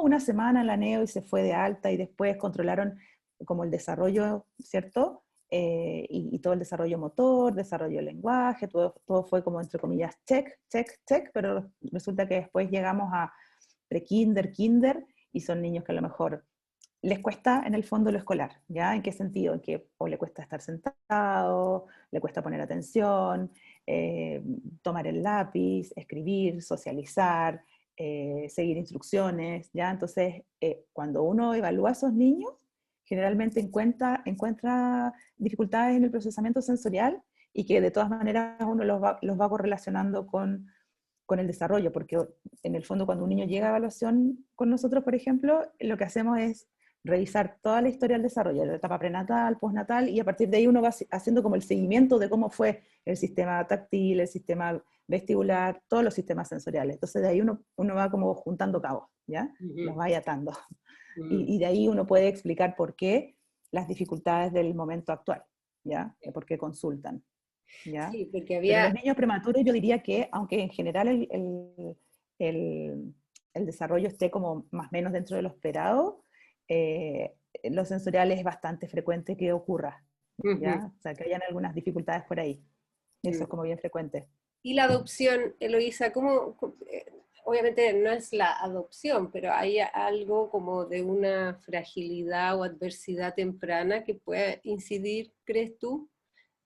una semana en la neo y se fue de alta y después controlaron como el desarrollo, ¿cierto? Y todo el desarrollo motor, desarrollo del lenguaje, todo fue como entre comillas check, check, check, pero resulta que después llegamos a pre-kinder, kinder, y son niños que a lo mejor les cuesta en el fondo lo escolar, ¿ya? ¿En qué sentido? En que o le cuesta estar sentado, le cuesta poner atención, tomar el lápiz, escribir, socializar, seguir instrucciones, ¿ya? Entonces, cuando uno evalúa a esos niños, generalmente encuentra dificultades en el procesamiento sensorial y que de todas maneras uno los va correlacionando con el desarrollo, porque en el fondo cuando un niño llega a evaluación con nosotros, por ejemplo, lo que hacemos es revisar toda la historia del desarrollo, la etapa prenatal, postnatal, y a partir de ahí uno va haciendo como el seguimiento de cómo fue el sistema táctil, el sistema vestibular, todos los sistemas sensoriales. Entonces de ahí uno va como juntando cabos, ¿ya? Los va atando. Y de ahí uno puede explicar por qué las dificultades del momento actual, ¿ya? Por qué consultan, ¿ya?
Sí, porque
Pero los
había,
niños prematuros yo diría que, aunque en general el, el desarrollo esté como más o menos dentro de lo esperado, lo sensorial es bastante frecuente que ocurra,
ujú.
¿ya? O sea, que hayan algunas dificultades por ahí. Eso es como bien frecuente.
Y la adopción, Eloísa, obviamente no es la adopción, pero hay algo como de una fragilidad o adversidad temprana que pueda incidir, crees tú,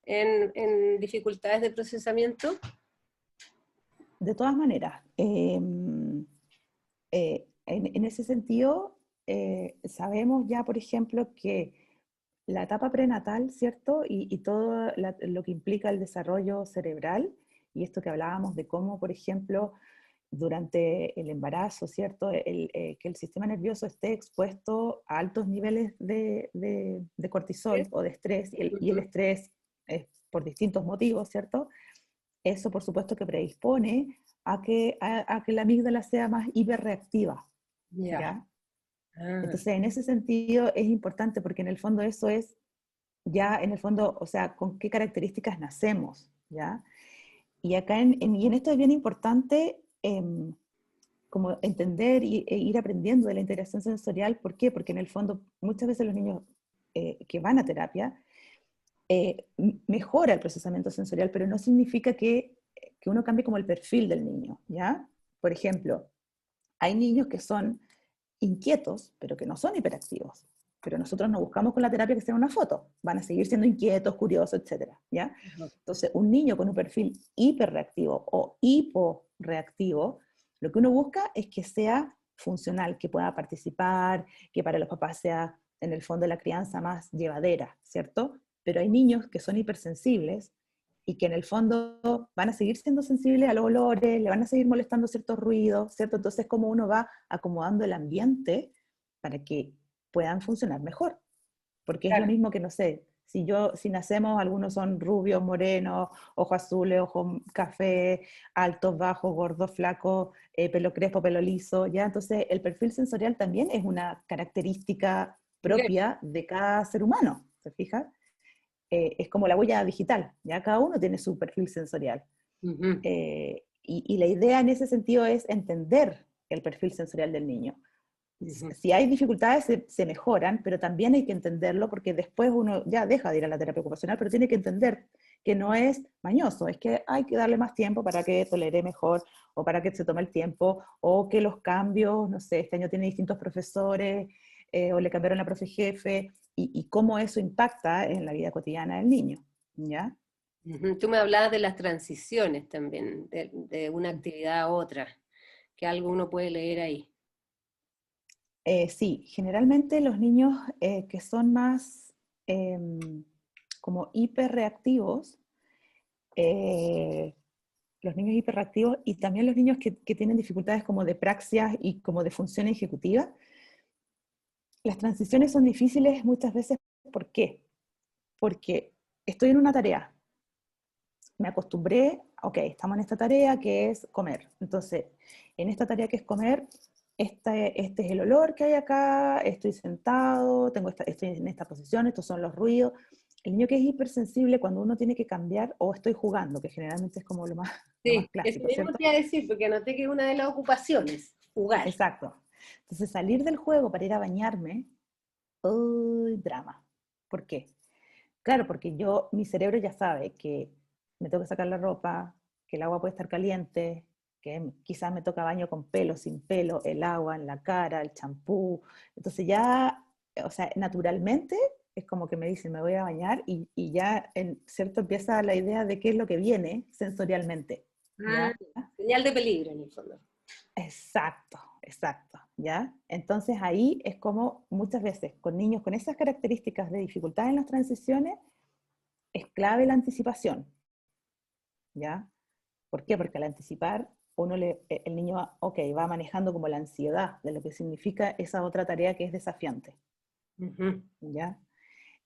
en dificultades de procesamiento?
De todas maneras, en ese sentido, sabemos ya, por ejemplo, que la etapa prenatal, ¿cierto? Y todo lo que implica el desarrollo cerebral, y esto que hablábamos de cómo, por ejemplo, durante el embarazo, ¿cierto? Que el sistema nervioso esté expuesto a altos niveles de cortisol o de estrés, y el
Ujú.
estrés es por distintos motivos, ¿cierto? Eso, por supuesto, que predispone a que la amígdala sea más hiperreactiva,
Ya.
¿ya?
Ah,
Entonces, en ese sentido es importante porque en el fondo eso es ya, en el fondo, o sea, con qué características nacemos, ¿ya? Y acá y en esto es bien importante como entender e ir aprendiendo de la integración sensorial. ¿Por qué? Porque en el fondo muchas veces los niños que van a terapia mejora el procesamiento sensorial, pero no significa que uno cambie como el perfil del niño, ¿ya? Por ejemplo, hay niños que son inquietos, pero que no son hiperactivos, pero nosotros no buscamos con la terapia que sea una foto, van a seguir siendo inquietos, curiosos, etcétera, ¿ya? Entonces, un niño con un perfil hiperreactivo o hiporreactivo, lo que uno busca es que sea funcional, que pueda participar, que para los papás sea, en el fondo, la crianza más llevadera, ¿cierto? Pero hay niños que son hipersensibles y que en el fondo van a seguir siendo sensibles a los olores, le van a seguir molestando ciertos ruidos, ¿cierto? Entonces, como uno va acomodando el ambiente para que puedan funcionar mejor. Porque es lo
Claro.
mismo que, no sé, si nacemos, algunos son rubios, morenos, ojos azules, ojos café, altos, bajos, gordos, flacos, pelo crespo, pelo liso, ¿ya? Entonces, el perfil sensorial también es una característica
Ok.
propia de cada ser humano, ¿se fija? Es como la huella digital, ¿ya? Cada uno tiene su perfil sensorial.
Ujú.
Y la idea en ese sentido es entender el perfil sensorial del niño.
Ujú.
Si hay dificultades, se mejoran, pero también hay que entenderlo porque después uno ya deja de ir a la terapia ocupacional, pero tiene que entender que no es mañoso, es que hay que darle más tiempo para que tolere mejor, o para que se tome el tiempo, o que los cambios, no sé, este año tiene distintos profesores, o le cambiaron la profe jefe, y cómo eso impacta en la vida cotidiana del niño, ¿ya?
Ujú. Tú me hablabas de las transiciones también, de una actividad a otra, que algo uno puede leer ahí.
Sí, generalmente los niños que son más como hiperreactivos, eh, los niños hiperreactivos y también los niños que tienen dificultades como de praxia y como de función ejecutiva, las transiciones son difíciles muchas veces. ¿Por qué? Porque estoy en una tarea, me acostumbré, ok, estamos en esta tarea que es comer. Entonces, en esta tarea que es comer, este es el olor que hay acá, estoy sentado, estoy en esta posición, estos son los ruidos. El niño que es hipersensible, cuando uno tiene que cambiar, o estoy jugando, que generalmente es como lo más
Sí, eso
clásico,
mismo
¿cierto?
te iba a decir, porque anoté que es una de las ocupaciones, jugar.
Exacto. Entonces, salir del juego para ir a bañarme, ¡uy, drama! ¿Por qué? Claro, porque mi cerebro ya sabe que me tengo que sacar la ropa, que el agua puede estar caliente, que quizás me toca baño con pelo, sin pelo, el agua en la cara, el champú. Entonces ya, o sea, naturalmente es como que me dicen, me voy a bañar y ya, ¿cierto? Empieza la idea de qué es lo que viene sensorialmente,
Ah,
¿ya?
señal de peligro en el fondo.
Exacto, exacto, ¿ya? Entonces ahí es como muchas veces con niños con esas características de dificultad en las transiciones, es clave la anticipación, ¿ya? ¿Por qué? Porque al anticipar, el niño va, ok, va manejando como la ansiedad de lo que significa esa otra tarea que es desafiante,
Ujú.
¿ya?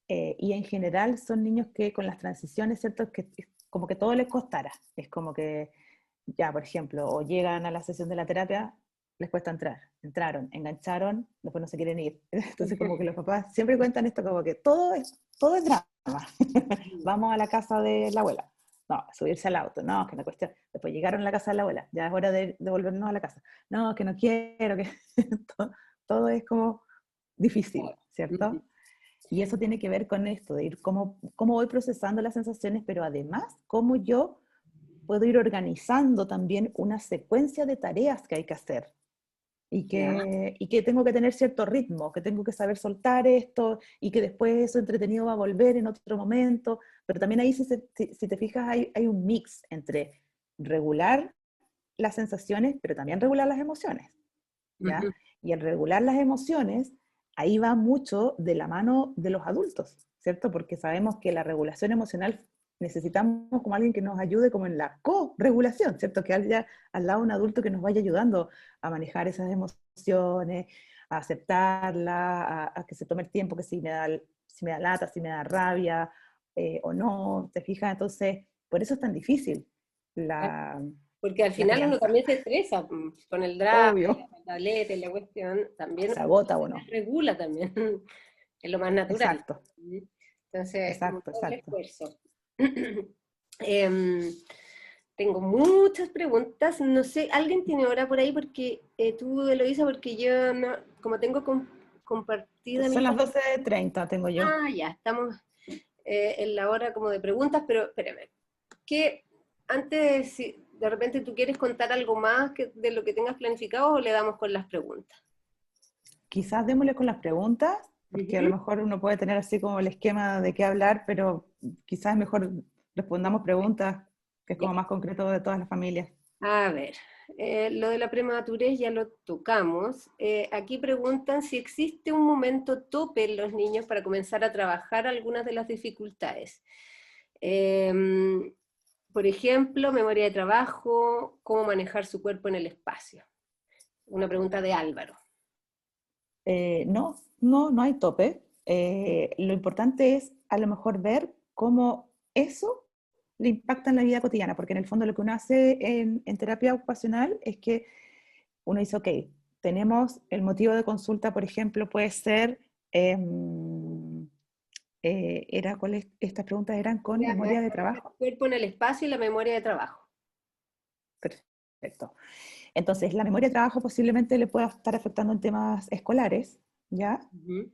Y en general son niños que con las transiciones, ¿cierto? Que es como que todo les costara. Es como que, ya, por ejemplo, o llegan a la sesión de la terapia, les cuesta entrar. Entraron, engancharon, después no se quieren ir. Entonces como que los papás siempre cuentan esto como que todo es drama. Vamos a la casa de la abuela. No, subirse al auto, no, que no cuestión. Después llegaron a la casa de la abuela, ya es hora de volvernos a la casa. No, que no quiero, que todo, todo es como difícil,
Ujú.
¿cierto? Y eso tiene que ver con esto, de ir cómo voy procesando las sensaciones, pero además cómo yo puedo ir organizando también una secuencia de tareas que hay que hacer
Ya.
y que tengo que tener cierto ritmo, que tengo que saber soltar esto y que después eso entretenido va a volver en otro momento. Pero también ahí, si te fijas, hay un mix entre regular las sensaciones, pero también regular las emociones, ¿ya?
Ujú.
Y el regular las emociones, ahí va mucho de la mano de los adultos, ¿cierto? Porque sabemos que la regulación emocional necesitamos como alguien que nos ayude como en la co-regulación, ¿cierto? Que haya al lado un adulto que nos vaya ayudando a manejar esas emociones, a aceptarlas, a que se tome el tiempo, que si me da lata, si me da rabia o no, ¿te fijas? Entonces, por eso es tan difícil la,
Porque al
la
final uno
crianza.
también se estresa con el drama,
Obvio,
la tableta y la cuestión, también
se agota uno.
regula también, es lo más natural.
Exacto,
Entonces es como un
exacto,
doble
exacto.
esfuerzo. Em, Tengo muchas preguntas, no sé, ¿alguien tiene hora por ahí? Porque tú, Eloisa, porque yo no, como tengo compartida mi
Son las
pantalla.
12:30 tengo yo.
Ah, ya, estamos en la hora como de preguntas, pero espérame, que antes, si de repente tú quieres contar algo más de lo que tengas planificado o le damos con las preguntas.
Quizás démosle con las preguntas porque a lo mejor uno puede tener así como el esquema de qué hablar, pero quizás es mejor respondamos preguntas, que es
Ya.
como más concreto de todas las familias.
A ver, lo de la prematurez ya lo tocamos. Aquí preguntan si existe un momento tope en los niños para comenzar a trabajar algunas de las dificultades. Em, por ejemplo, memoria de trabajo, cómo manejar su cuerpo en el espacio. Una pregunta de Álvaro.
No hay tope. Lo importante es a lo mejor ver cómo eso le impacta en la vida cotidiana, porque en el fondo lo que uno hace en terapia ocupacional es que uno dice, ok, tenemos el motivo de consulta, por ejemplo, puede ser, estas preguntas eran con memoria de
Manejar
trabajo.
el cuerpo en el espacio y la memoria de trabajo.
Perfecto. Entonces, la memoria de trabajo posiblemente le pueda estar afectando en temas escolares, ¿ya?
Ujú.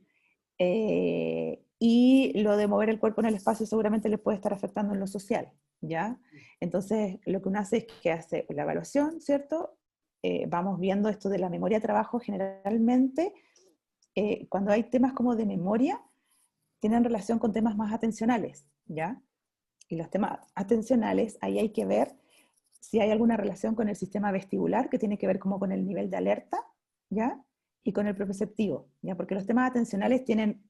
Y lo de mover el cuerpo en el espacio seguramente le puede estar afectando en lo social, ¿ya? Entonces, lo que uno hace es que hace la evaluación, ¿cierto? Vamos viendo esto de la memoria de trabajo generalmente, cuando hay temas como de memoria, tienen relación con temas más atencionales, ¿ya? Y los temas atencionales, ahí hay que ver si hay alguna relación con el sistema vestibular, que tiene que ver como con el nivel de alerta, ¿ya? Y con el proprioceptivo, ¿ya? Porque los temas atencionales tienen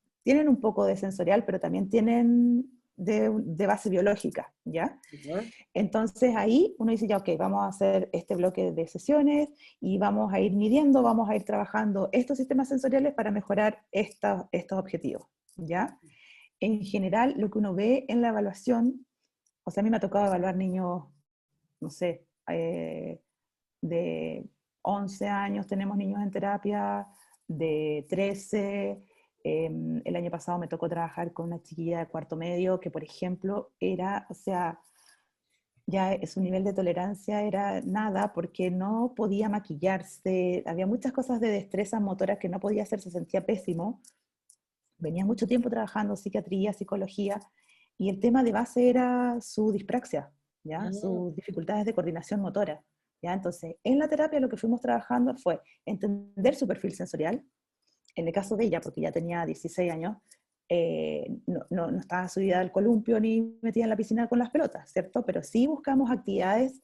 un poco de sensorial, pero también tienen de base biológica, ¿ya?
Ujú.
Entonces ahí uno dice, ya, ok, vamos a hacer este bloque de sesiones y vamos a ir midiendo, vamos a ir trabajando estos sistemas sensoriales para mejorar estos objetivos, ¿ya? En general, lo que uno ve en la evaluación, o sea, a mí me ha tocado evaluar niños, no sé, de 11 años tenemos niños en terapia, de 13. El año pasado me tocó trabajar con una chiquilla de cuarto medio que, por ejemplo, era, o sea, ya su nivel de tolerancia era nada porque no podía maquillarse, había muchas cosas de destreza motoras que no podía hacer, se sentía pésimo, venía mucho tiempo trabajando psiquiatría, psicología, y el tema de base era su dispraxia, ¿ya?
Ah,
Sus dificultades de coordinación motora, ¿ya? Entonces, en la terapia lo que fuimos trabajando fue entender su perfil sensorial, en el caso de ella, porque ya tenía 16 años, no estaba subida al columpio ni metida en la piscina con las pelotas, ¿cierto? Pero sí buscamos actividades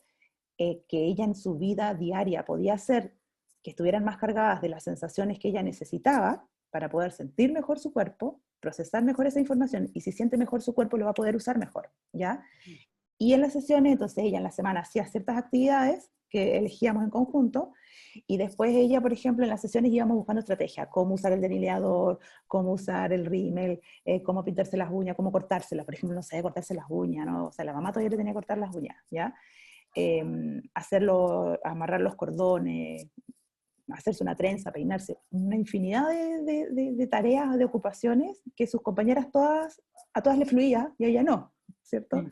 que ella en su vida diaria podía hacer, que estuvieran más cargadas de las sensaciones que ella necesitaba para poder sentir mejor su cuerpo, procesar mejor esa información, y si siente mejor su cuerpo lo va a poder usar mejor, ¿ya? Y en las sesiones, entonces ella en la semana hacía ciertas actividades que elegíamos en conjunto, y después ella, por ejemplo, en las sesiones íbamos buscando estrategias, cómo usar el delineador, cómo usar el rímel, cómo pintarse las uñas, cómo cortárselas, por ejemplo, no sé, cortarse las uñas, ¿no? O sea, la mamá todavía le tenía que cortar las uñas, ¿ya? Hacerlo, amarrar los cordones, hacerse una trenza, peinarse, una infinidad de tareas, de ocupaciones que sus compañeras todas, a todas le fluía y a ella no, ¿cierto?
mm.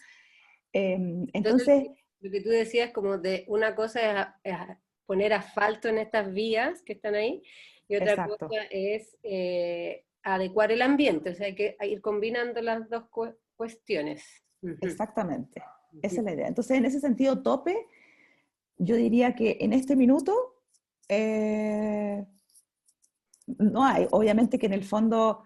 Entonces,
Entonces,
lo que tú decías como de una cosa es poner asfalto en estas vías que están ahí y otra
exacto,
cosa es adecuar el ambiente, o sea, hay que ir combinando las dos cuestiones. Ujú,
exactamente, esa
ujú.
es la idea. Entonces, en ese sentido, tope, yo diría que en este minuto eh, no hay, obviamente que en el fondo,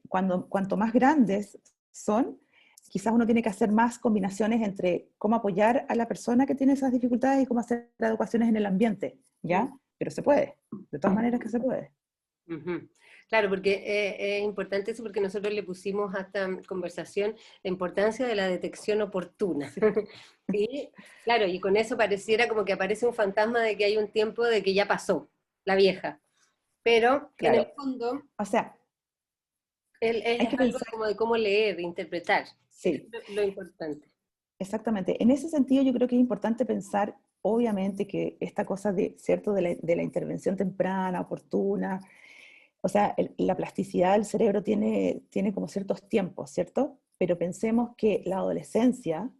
cuanto más grandes son, quizás uno tiene que hacer más combinaciones entre cómo apoyar a la persona que tiene esas dificultades y cómo hacer educaciones en el ambiente, ¿ya? Pero se puede, de todas maneras que se puede.
Ujú. Claro, porque es importante eso porque nosotros le pusimos a esta conversación la importancia de la detección oportuna.
Sí,
Y claro, y con eso pareciera como que aparece un fantasma de que hay un tiempo de que ya pasó, la vieja. Pero en el
claro.
fondo
O sea,
es
hay que
algo
pensar,
como de cómo leer, de interpretar. Eso
sí,
es lo importante.
exactamente. En ese sentido, yo creo que es importante pensar, obviamente, que esta cosa de, ¿cierto?, de la intervención temprana, oportuna, o sea, la plasticidad del cerebro tiene como ciertos tiempos, ¿cierto? Pero pensemos que la adolescencia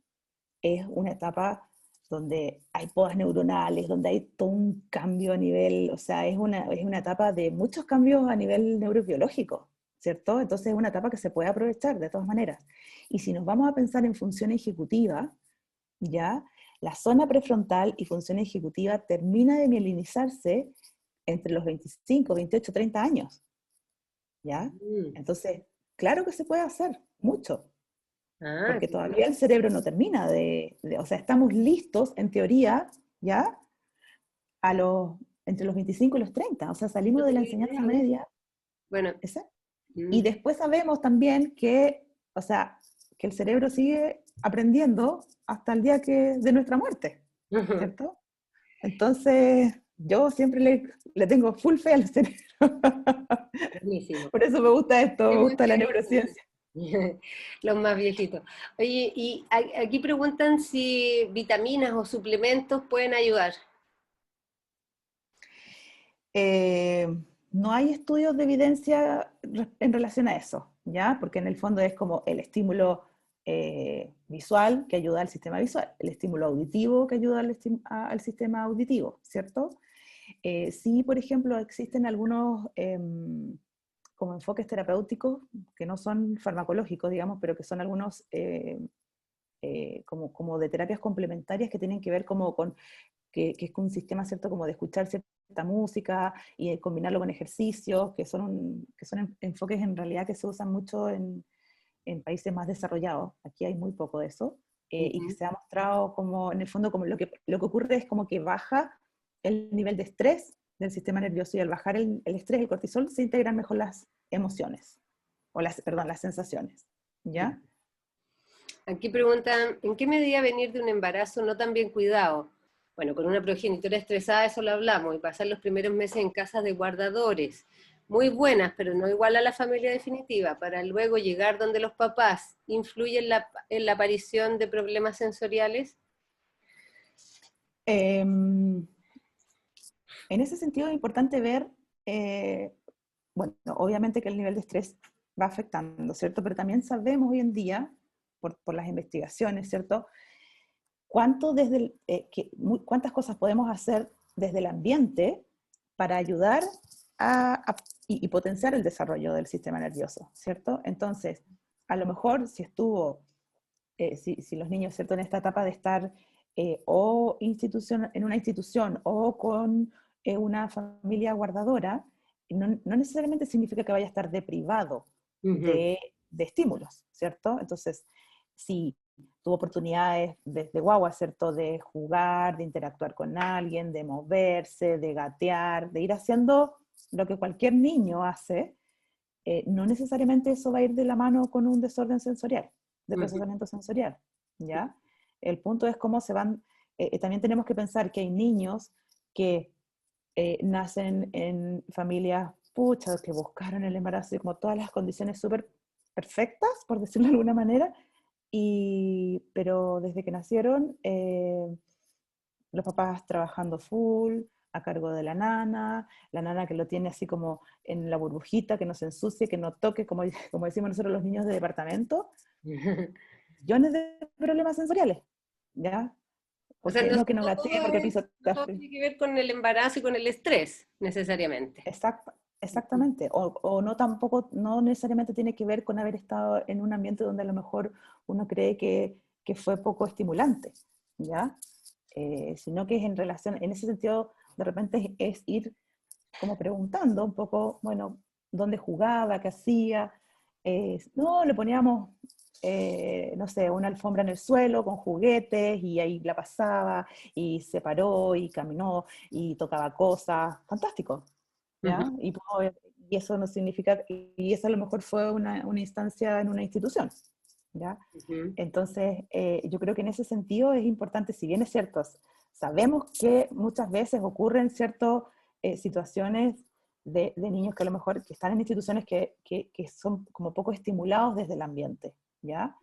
es una etapa donde hay podas neuronales, donde hay todo un cambio a nivel, o sea, es una etapa de muchos cambios a nivel neurobiológico, ¿cierto? Entonces es una etapa que se puede aprovechar de todas maneras. Y si nos vamos a pensar en función ejecutiva, ¿ya? La zona prefrontal y función ejecutiva termina de mielinizarse entre los 25, 28, 30 años. ¿ya?
Mm.
Entonces, claro que se puede hacer, mucho,
Ah,
porque
qué bueno.
todavía el cerebro no termina o sea, estamos listos, en teoría, ¿ya? A los, entre los 25 y los 30, o sea,
No
salimos de la
tenía
enseñanza
idea de eso.
media,
Bueno,
esa, y
mm.
después sabemos también que, o sea, que el cerebro sigue aprendiendo hasta el día de nuestra muerte, ¿cierto? Entonces, yo siempre le tengo full fe al cerebro.
Buenísimo.
Por eso me gusta esto,
Sí,
me
muy
gusta la
bien.
neurociencia.
Los más viejitos. Oye, y aquí preguntan si vitaminas o suplementos pueden ayudar.
Eh, no hay estudios de evidencia en relación a eso, ¿ya? Porque en el fondo es como el estímulo visual que ayuda al sistema visual, el estímulo auditivo que ayuda al sistema auditivo, ¿cierto? Sí, por ejemplo, existen algunos como enfoques terapéuticos que no son farmacológicos, digamos, pero que son algunos como de terapias complementarias que tienen que ver como con que es un sistema, ¿cierto?, como de escuchar cierta música y combinarlo con ejercicios, que son enfoques en realidad que se usan mucho en países más desarrollados. Aquí hay muy poco de eso. Y que
Ujú.
se ha mostrado como, en el fondo, como lo que ocurre es como que baja el nivel de estrés del sistema nervioso y al bajar el estrés, el cortisol, se integran mejor las emociones, perdón, las sensaciones. ¿Ya?
Aquí preguntan, ¿en qué medida venir de un embarazo no tan bien cuidado? Bueno, con una progenitora estresada, eso lo hablamos, y pasar los primeros meses en casas de guardadores, muy buenas, pero no igual a la familia definitiva, para luego llegar donde los papás influyen en la aparición de problemas sensoriales.
En ese sentido es importante ver, eh, bueno, obviamente que el nivel de estrés va afectando, ¿cierto? Pero también sabemos hoy en día, por las investigaciones, ¿cierto? Cuántas cosas podemos hacer desde el ambiente para ayudar y potenciar el desarrollo del sistema nervioso, ¿cierto? Entonces, a lo mejor si los niños, ¿cierto?, en esta etapa de estar en una institución o con una familia guardadora, no necesariamente significa que vaya a estar deprivado
Ujú.
de estímulos, ¿cierto? Entonces, si tuvo oportunidades desde guagua, ¿cierto?, de jugar, de interactuar con alguien, de moverse, de gatear, de ir haciendo lo que cualquier niño hace, no necesariamente eso va a ir de la mano con un desorden sensorial, de
Ujú.
procesamiento sensorial, ¿ya? El punto es cómo se van, también tenemos que pensar que hay niños que nacen en familias, pucha, que buscaron el embarazo y como todas las condiciones súper perfectas, por decirlo de alguna manera, pero desde que nacieron, los papás trabajando full, a cargo de la nana que lo tiene así como en la burbujita, que no se ensucie, que no toque, como, como decimos nosotros los niños de departamento, millones de problemas sensoriales, ¿ya?
O sea,
Porque no, que no gatee, porque el piso
no
está
todo
frío.
tiene que ver con el embarazo y con el estrés, necesariamente.
Exactamente, o no tampoco, no necesariamente tiene que ver con haber estado en un ambiente donde a lo mejor uno cree que fue poco estimulante, ¿ya? Sino que es en relación, en ese sentido, de repente es ir como preguntando un poco, bueno, dónde jugaba, qué hacía. No, le poníamos, no sé, una alfombra en el suelo con juguetes y ahí la pasaba y se paró y caminó y tocaba cosas, fantástico,
Ujú.
¿ya? Y eso no significa, y eso a lo mejor fue una instancia en una institución, ¿ya?
Ujú.
Entonces, yo creo que en ese sentido es importante, si bien es cierto, sabemos que muchas veces ocurren ciertas situaciones de niños que a lo mejor que están en instituciones que son como poco estimulados desde el ambiente, ¿ya?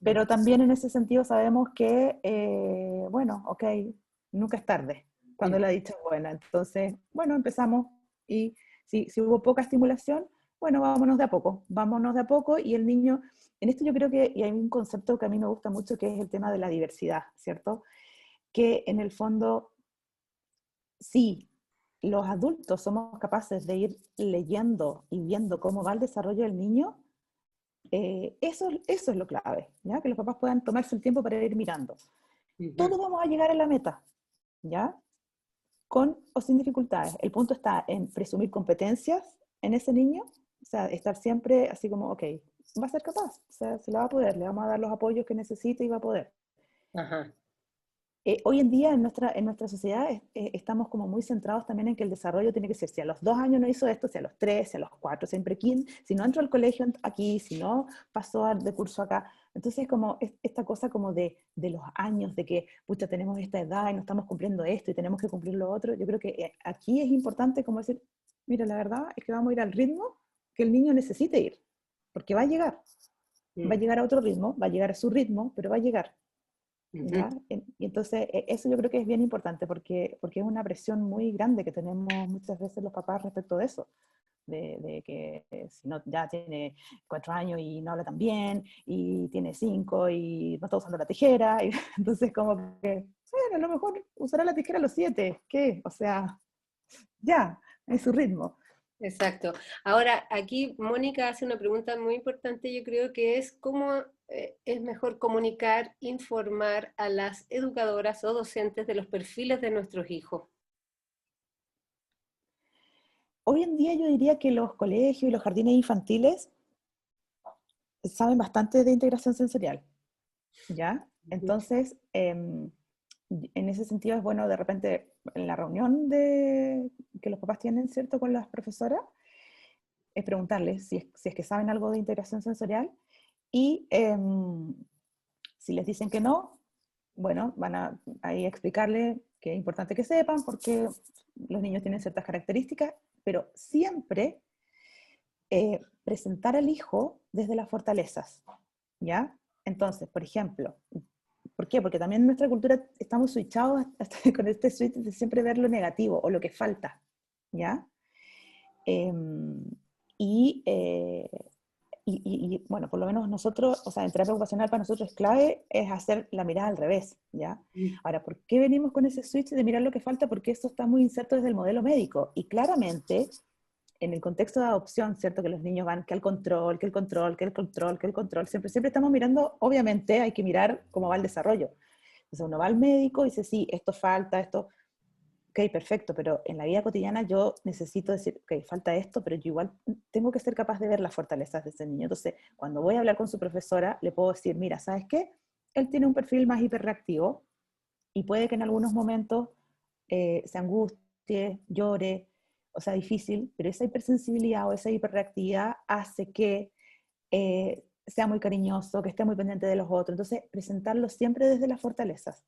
Pero también en ese sentido sabemos que, bueno, ok, nunca es tarde cuando la dicha es buena. Entonces, bueno, empezamos y si hubo poca estimulación, bueno, vámonos de a poco y el niño, en esto yo creo que, y hay un concepto que a mí me gusta mucho que es el tema de la diversidad, ¿cierto? Que en el fondo, sí, los adultos somos capaces de ir leyendo y viendo cómo va el desarrollo del niño, eso es lo clave, ¿ya? Que los papás puedan tomarse el tiempo para ir mirando.
Ujú.
Todos vamos a llegar a la meta, ¿ya? Con o sin dificultades. El punto está en presumir competencias en ese niño O sea, estar siempre así como, ok, va a ser capaz, o sea, se la va a poder, le vamos a dar los apoyos que necesite y va a poder.
Ajá.
Hoy en día en nuestra sociedad estamos como muy centrados también en que el desarrollo tiene que ser, si a los 2 años no hizo esto, si a los 3, si a los 4, siempre aquí, si no entró al colegio aquí, si no pasó de curso acá. Entonces como esta cosa como de los años, de que, pucha, tenemos esta edad y no estamos cumpliendo esto y tenemos que cumplir lo otro, yo creo que aquí es importante como decir, mira, la verdad es que vamos a ir al ritmo que el niño necesite ir, porque va a llegar a otro ritmo, va a llegar a su ritmo, pero va a llegar. ¿Ya? Y entonces eso yo creo que es bien importante porque es una presión muy grande que tenemos muchas veces los papás respecto de eso, de que si no ya tiene 4 años y no habla tan bien, y tiene 5 y no está usando la tijera, y entonces como que, bueno, a lo mejor usará la tijera a los 7, ¿qué? O sea, ya, es su ritmo.
Exacto. Ahora, aquí Mónica hace una pregunta muy importante, yo creo que es cómo es mejor comunicar, informar a las educadoras o docentes de los perfiles de nuestros hijos.
Hoy en día yo diría que los colegios y los jardines infantiles saben bastante de integración sensorial, ¿ya? Entonces, en ese sentido es bueno de repente en la reunión que los papás tienen, ¿cierto?, con las profesoras, es preguntarles si es que saben algo de integración sensorial y si les dicen que no, bueno, van a ahí explicarles que es importante que sepan porque los niños tienen ciertas características, pero siempre presentar al hijo desde las fortalezas, ¿ya? Entonces, por ejemplo, ¿por qué? Porque también en nuestra cultura estamos switchados con este switch de siempre ver lo negativo o lo que falta, ¿ya? Em, y, eh, bueno, por lo menos nosotros, o sea, en terapia ocupacional para nosotros es clave, es hacer la mirada al revés, ¿ya? Ahora, ¿por qué venimos con ese switch de mirar lo que falta? Porque eso está muy inserto desde el modelo médico, y claramente en el contexto de adopción, ¿cierto? Que los niños van que al control, que el control, que el control, que el control, siempre estamos mirando, obviamente hay que mirar cómo va el desarrollo. Entonces uno va al médico y dice, sí, esto falta, esto, ok, perfecto, pero en la vida cotidiana yo necesito decir, ok, falta esto, pero yo igual tengo que ser capaz de ver las fortalezas de ese niño. Entonces, cuando voy a hablar con su profesora, le puedo decir, mira, ¿sabes qué? Él tiene un perfil más hiperreactivo y puede que en algunos momentos se angustie, llore, o sea, difícil, pero esa hipersensibilidad o esa hiperreactividad hace que sea muy cariñoso, que esté muy pendiente de los otros. Entonces, presentarlo siempre desde las fortalezas,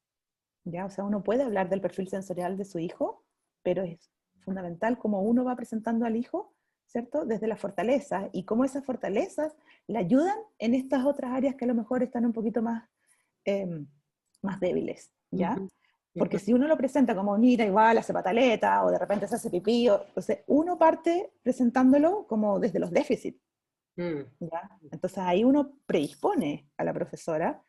¿ya? O sea, uno puede hablar del perfil sensorial de su hijo, pero es fundamental cómo uno va presentando al hijo, ¿cierto? Desde las fortalezas y cómo esas fortalezas le ayudan en estas otras áreas que a lo mejor están un poquito eh, más débiles, ¿ya?
Ujú,
Porque
ujú.
si uno lo presenta como, mira, igual hace pataleta, o de repente se hace pipí, entonces uno parte presentándolo como desde los déficits,
Mm.
¿ya? Entonces ahí uno predispone a la profesora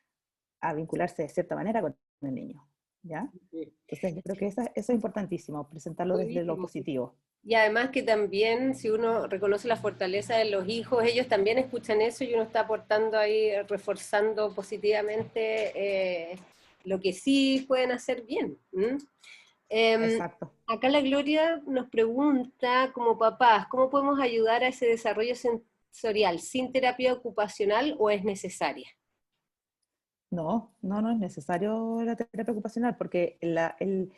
a vincularse de cierta manera con el niño, ¿ya? Entonces yo creo que eso es importantísimo, presentarlo desde lo
Buenísimo.
positivo.
Y además que también si uno reconoce la fortaleza de los hijos, ellos también escuchan eso y uno está aportando ahí, reforzando positivamente lo que sí pueden hacer bien. ¿M?
Exacto.
Acá la Gloria nos pregunta, como papás, ¿cómo podemos ayudar a ese desarrollo sensorial sin terapia ocupacional o es necesaria?
No es necesario la terapia ocupacional porque el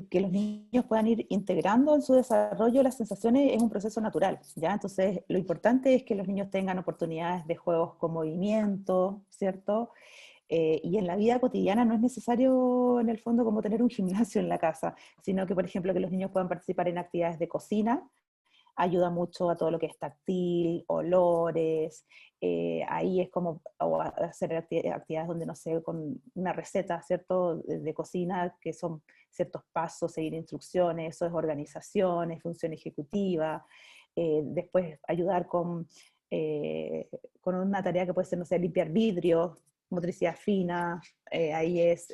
que los niños puedan ir integrando en su desarrollo las sensaciones es un proceso natural, ¿ya? Entonces, lo importante es que los niños tengan oportunidades de juegos con movimiento, ¿cierto? Y en la vida cotidiana no es necesario, en el fondo, como tener un gimnasio en la casa, sino que, por ejemplo, que los niños puedan participar en actividades de cocina, ayuda mucho a todo lo que es táctil, olores, ahí es como hacer actividades donde, no sé, con una receta, ¿cierto?, de cocina, que son ciertos pasos, seguir instrucciones, eso es organización, es función ejecutiva, después ayudar con una tarea que puede ser, no sé, limpiar vidrios, motricidad fina, ahí es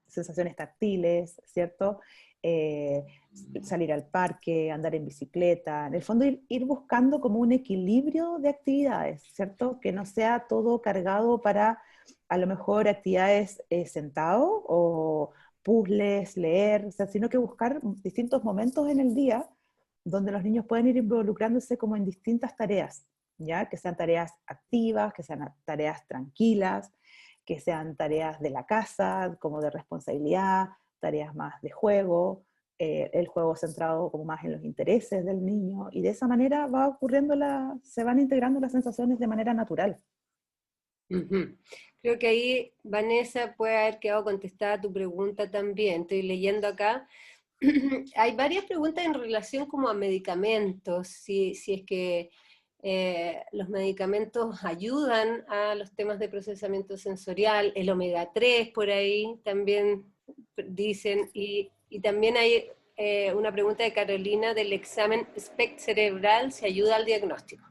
sensaciones táctiles, ¿cierto? Eh, Salir al parque, andar en bicicleta, en el fondo ir buscando como un equilibrio de actividades, ¿cierto? Que no sea todo cargado para a lo mejor actividades sentado o puzzles, leer, o sea, sino que buscar distintos momentos en el día donde los niños pueden ir involucrándose como en distintas tareas, ¿ya? Que sean tareas activas, que sean tareas tranquilas, que sean tareas de la casa, como de responsabilidad, tareas más de juego, el juego centrado como más en los intereses del niño, y de esa manera va ocurriendo se van integrando las sensaciones de manera natural.
Ujú. Creo que ahí, Vanessa, puede haber quedado contestada tu pregunta también. Estoy leyendo acá. Hay varias preguntas en relación como a medicamentos, si es que los medicamentos ayudan a los temas de procesamiento sensorial, el omega 3 por ahí también dicen, y también hay una pregunta de Carolina del examen SPECT cerebral, ¿se ayuda al diagnóstico?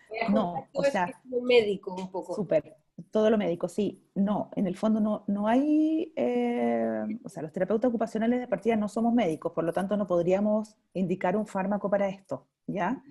Voy a juntar
No, o
todo eso que
sea,
es como médico un poco.
súper, todo lo médico, sí, no, en el fondo no hay, o sea, los terapeutas ocupacionales de partida no somos médicos, por lo tanto no podríamos indicar un fármaco para esto, ¿ya?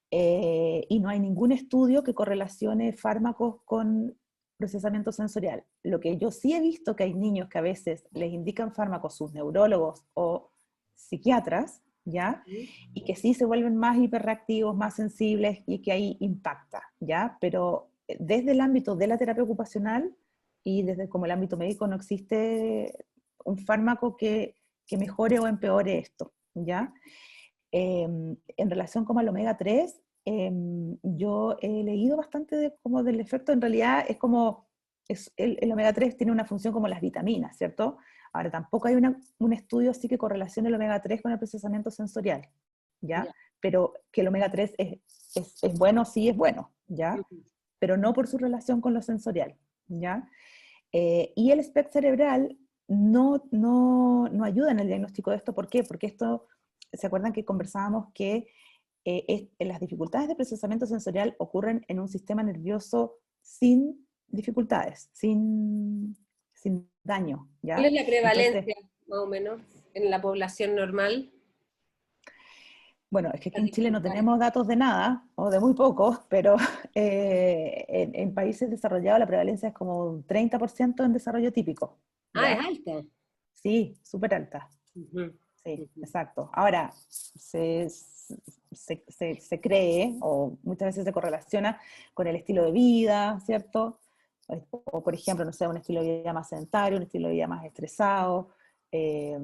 Y no hay ningún estudio que correlacione fármacos con procesamiento sensorial. Lo que yo sí he visto que hay niños que a veces les indican fármacos sus neurólogos o psiquiatras, ¿ya? Y que sí se vuelven más hiperreactivos, más sensibles y que ahí impacta, ¿ya? Pero desde el ámbito de la terapia ocupacional y desde como el ámbito médico no existe un fármaco que mejore o empeore esto, ¿ya? En relación como al omega 3, yo he leído bastante como del efecto, en realidad es como, el omega 3 tiene una función como las vitaminas, ¿cierto? Ahora, tampoco hay un estudio así que correlacione el omega 3 con el procesamiento sensorial, ¿ya?
Ya.
Pero que el omega 3 es bueno, sí es bueno, ¿ya?
Ujú.
Pero no por su relación con lo sensorial, ¿ya? Y el SPECT cerebral no ayuda en el diagnóstico de esto. ¿Por qué? Porque esto, ¿se acuerdan que conversábamos que las dificultades de procesamiento sensorial ocurren en un sistema nervioso sin dificultades, sin daño,
¿Cuál
¿ya?
es la
Entonces,
prevalencia, más o menos, en la población normal?
bueno, es que aquí
Las
en Chile no
dificultades.
tenemos datos de nada, o de muy pocos, pero en países desarrollados la prevalencia es como un 30% en desarrollo típico,
Ah, es
¿ya?
alta.
Sí, súper alta.
Ujú,
Sí,
ujú.
exacto. Ahora, se cree, o muchas veces se correlaciona con el estilo de vida, ¿cierto? O, por ejemplo, no sé, un estilo de vida más sedentario, un estilo de vida más estresado, eh,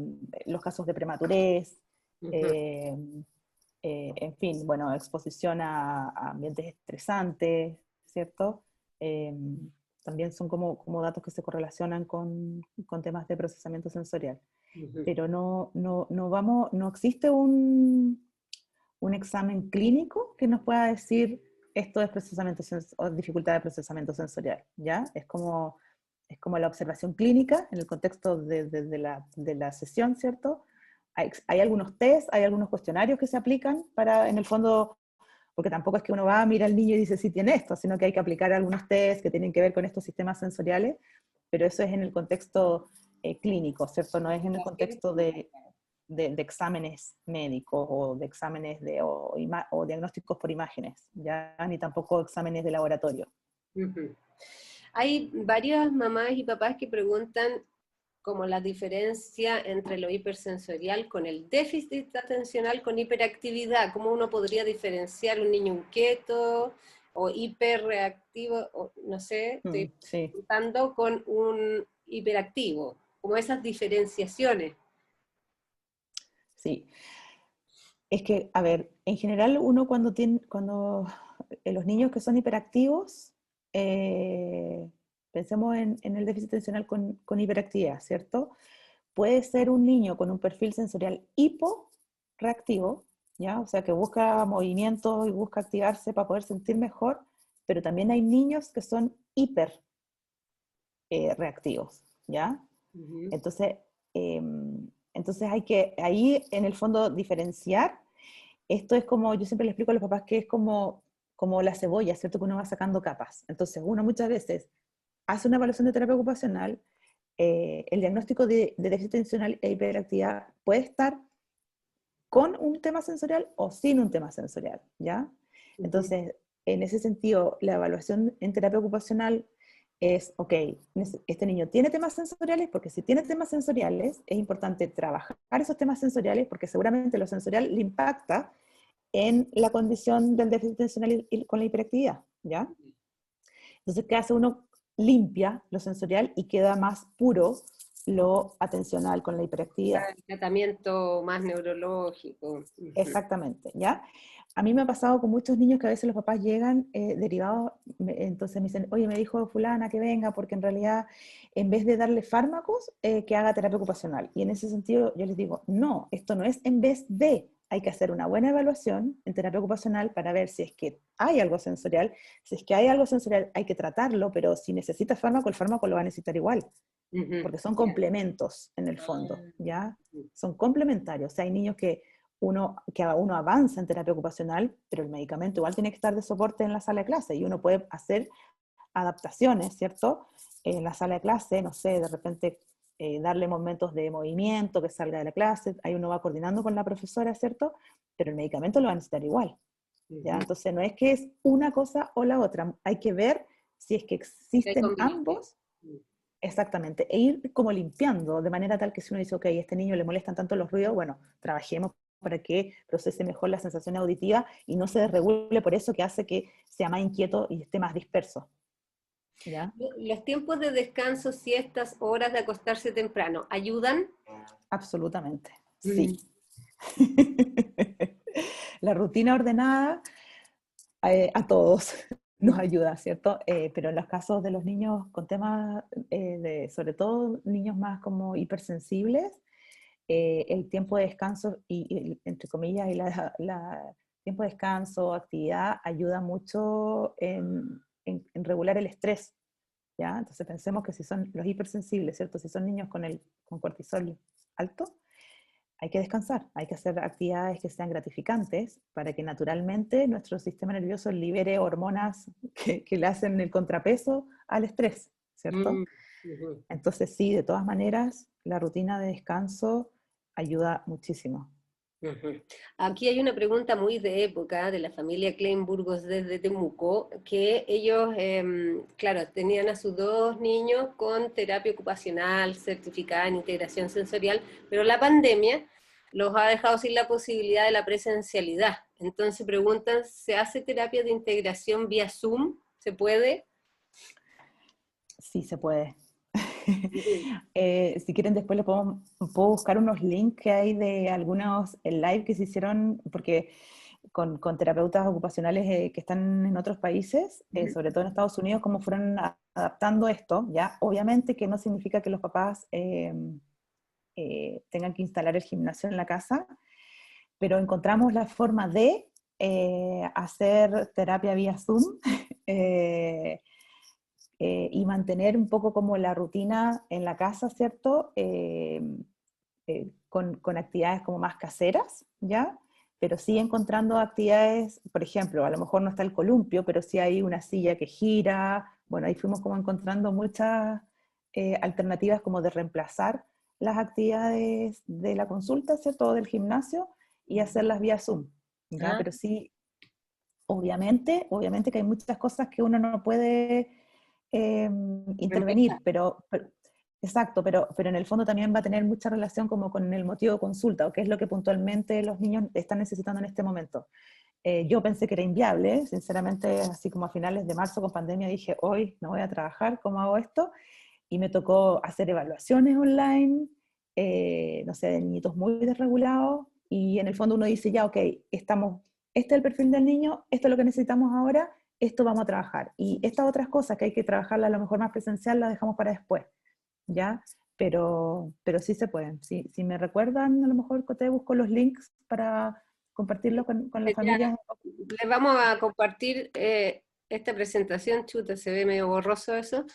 los casos de prematurez,
Ujú.
eh, en fin, bueno, exposición a ambientes estresantes, ¿cierto? Eh, También son como datos que se correlacionan con temas de procesamiento sensorial,
Ujú.
pero no existe un examen clínico que nos pueda decir esto es o dificultad de procesamiento sensorial, ¿ya? Es como la observación clínica en el contexto de la sesión, ¿cierto? Hay algunos test, hay algunos cuestionarios que se aplican para, en el fondo, porque tampoco es que uno va, mira al niño y dice sí tiene esto, sino que hay que aplicar algunos test que tienen que ver con estos sistemas sensoriales, pero eso es en el contexto clínico, ¿cierto? No es en el contexto de exámenes médicos o de exámenes o diagnósticos por imágenes, ¿ya? Ni tampoco exámenes de laboratorio.
Ujú. Hay varias mamás y papás que preguntan como la diferencia entre lo hipersensorial con el déficit atencional con hiperactividad. ¿Cómo uno podría diferenciar un niño inquieto o hiperreactivo, o no sé, estoy
Sí,
preguntando con un hiperactivo? Como esas diferenciaciones.
sí. Es que, a ver, en general uno cuando los niños que son hiperactivos, pensemos en el déficit atencional con hiperactividad, ¿cierto? Puede ser un niño con un perfil sensorial hiporeactivo, ¿ya? O sea, que busca movimiento y busca activarse para poder sentir mejor, pero también hay niños que son hiper reactivos, ¿ya?
Ujú.
Entonces, entonces hay que ahí en el fondo diferenciar. Esto es como, yo siempre le explico a los papás que es como la cebolla, ¿cierto? Que uno va sacando capas. Entonces, uno muchas veces hace una evaluación de terapia ocupacional, el diagnóstico de déficit atencional e hiperactividad puede estar con un tema sensorial o sin un tema sensorial, ¿ya?
Ujú.
Entonces, en ese sentido, la evaluación en terapia ocupacional es, ok, este niño tiene temas sensoriales, porque si tiene temas sensoriales, es importante trabajar esos temas sensoriales, porque seguramente lo sensorial le impacta en la condición del déficit atencional con la hiperactividad, ¿ya? Entonces, ¿qué hace uno? Limpia lo sensorial y queda más puro lo atencional con la hiperactividad.
El tratamiento más neurológico.
Exactamente, ¿ya? A mí me ha pasado con muchos niños que a veces los papás llegan derivados, entonces me dicen, oye, me dijo fulana que venga, porque en realidad, en vez de darle fármacos, que haga terapia ocupacional. Y en ese sentido yo les digo, no, esto no es en vez de, hay que hacer una buena evaluación en terapia ocupacional para ver si es que hay algo sensorial. Si es que hay algo sensorial, hay que tratarlo, pero si necesita fármaco, el fármaco lo va a necesitar igual, porque son complementos en el fondo, ¿ya? Son complementarios. O sea, hay niños que uno avanza en terapia ocupacional, pero el medicamento igual tiene que estar de soporte en la sala de clase y uno puede hacer adaptaciones, ¿cierto? En la sala de clase, no sé, de repente darle momentos de movimiento, que salga de la clase, ahí uno va coordinando con la profesora, ¿cierto? Pero el medicamento lo va a necesitar igual, ¿ya? Entonces no es que es una cosa o la otra, hay que ver si es que existen ambos. Exactamente, e ir como limpiando, de manera tal que si uno dice, ok, a este niño le molestan tanto los ruidos, bueno, trabajemos para que procese mejor la sensación auditiva y no se desregule por eso que hace que sea más inquieto y esté más disperso. ¿Ya?
¿Los tiempos de descanso, siestas, horas de acostarse temprano, ayudan?
Absolutamente, sí. La rutina ordenada a todos nos ayuda, ¿cierto? Pero en los casos de los niños con temas, sobre todo niños más como hipersensibles, el tiempo de descanso entre comillas, y tiempo de descanso, actividad, ayuda mucho en regular el estrés, ¿ya? Entonces pensemos que si son los hipersensibles, ¿cierto? Si son niños con cortisol alto, hay que descansar, hay que hacer actividades que sean gratificantes para que naturalmente nuestro sistema nervioso libere hormonas que le hacen el contrapeso al estrés, ¿cierto? Entonces sí, de todas maneras, la rutina de descanso ayuda muchísimo.
Aquí hay una pregunta muy de época de la familia Klein Burgos desde Temuco, que ellos, claro, tenían a sus dos niños con terapia ocupacional certificada en integración sensorial, pero la pandemia los ha dejado sin la posibilidad de la presencialidad. Entonces preguntan, ¿se hace terapia de integración vía Zoom? ¿Se puede?
Sí, se puede. Si quieren después puedo buscar unos links que hay de algunos live que se hicieron, porque con terapeutas ocupacionales que están en otros países, sobre todo en Estados Unidos, cómo fueron adaptando esto, ¿ya? Obviamente que no significa que los papás tengan que instalar el gimnasio en la casa, pero encontramos la forma de hacer terapia vía Zoom y mantener un poco como la rutina en la casa, ¿cierto? Con actividades como más caseras, ¿ya? Pero sí encontrando actividades, por ejemplo, a lo mejor no está el columpio, pero sí hay una silla que gira. Bueno, ahí fuimos como encontrando muchas alternativas como de reemplazar las actividades de la consulta, ¿cierto? O del gimnasio y hacerlas vía Zoom, ¿ya? Pero sí, obviamente que hay muchas cosas que uno no puede intervenir, exacto, pero en el fondo también va a tener mucha relación como con el motivo de consulta, o qué es lo que puntualmente los niños están necesitando en este momento. Yo pensé que era inviable, sinceramente, así como a finales de marzo con pandemia dije, hoy no voy a trabajar, ¿cómo hago esto? Y me tocó hacer evaluaciones online, no sé, de niñitos muy desregulados, y en el fondo uno dice, ya, ok, este es el perfil del niño, esto es lo que necesitamos ahora, esto vamos a trabajar. Y estas otras cosas que hay que trabajarlas a lo mejor más presencial, las dejamos para después, ¿ya? Pero sí se pueden. Si me recuerdan, a lo mejor te busco los links para compartirlo con las familias.
Les vamos a compartir esta presentación, chuta, se ve medio borroso eso,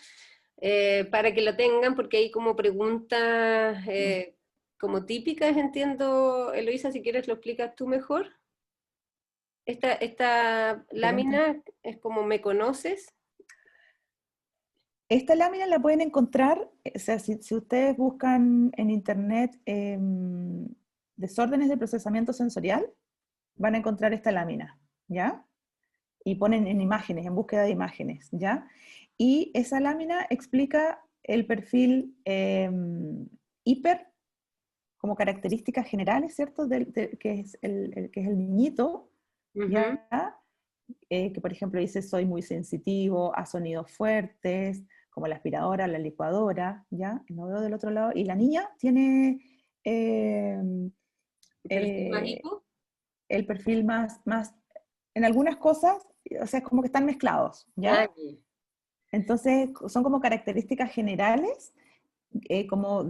para que lo tengan, porque hay como preguntas como típicas, entiendo, Eloisa, si quieres lo explicas tú mejor. Esta lámina es como ¿me conoces?
Esta lámina la pueden encontrar, o sea, si ustedes buscan en internet desórdenes de procesamiento sensorial, van a encontrar esta lámina, ¿ya? y ponen en imágenes, en búsqueda de imágenes, ¿ya? Y esa lámina explica el perfil hiper, como características generales, ¿cierto? Que es que es el niñito,
Ujú.
¿ya? Que por ejemplo dice, soy muy sensitivo a sonidos fuertes, como la aspiradora, la licuadora, ¿ya? Lo veo del otro lado. Y la niña tiene eh,
¿Perfil
eh,
mágico?
el perfil más, en algunas cosas, o sea, como que están mezclados,
Ah,
¿ya?
ya.
Entonces, son como características generales, como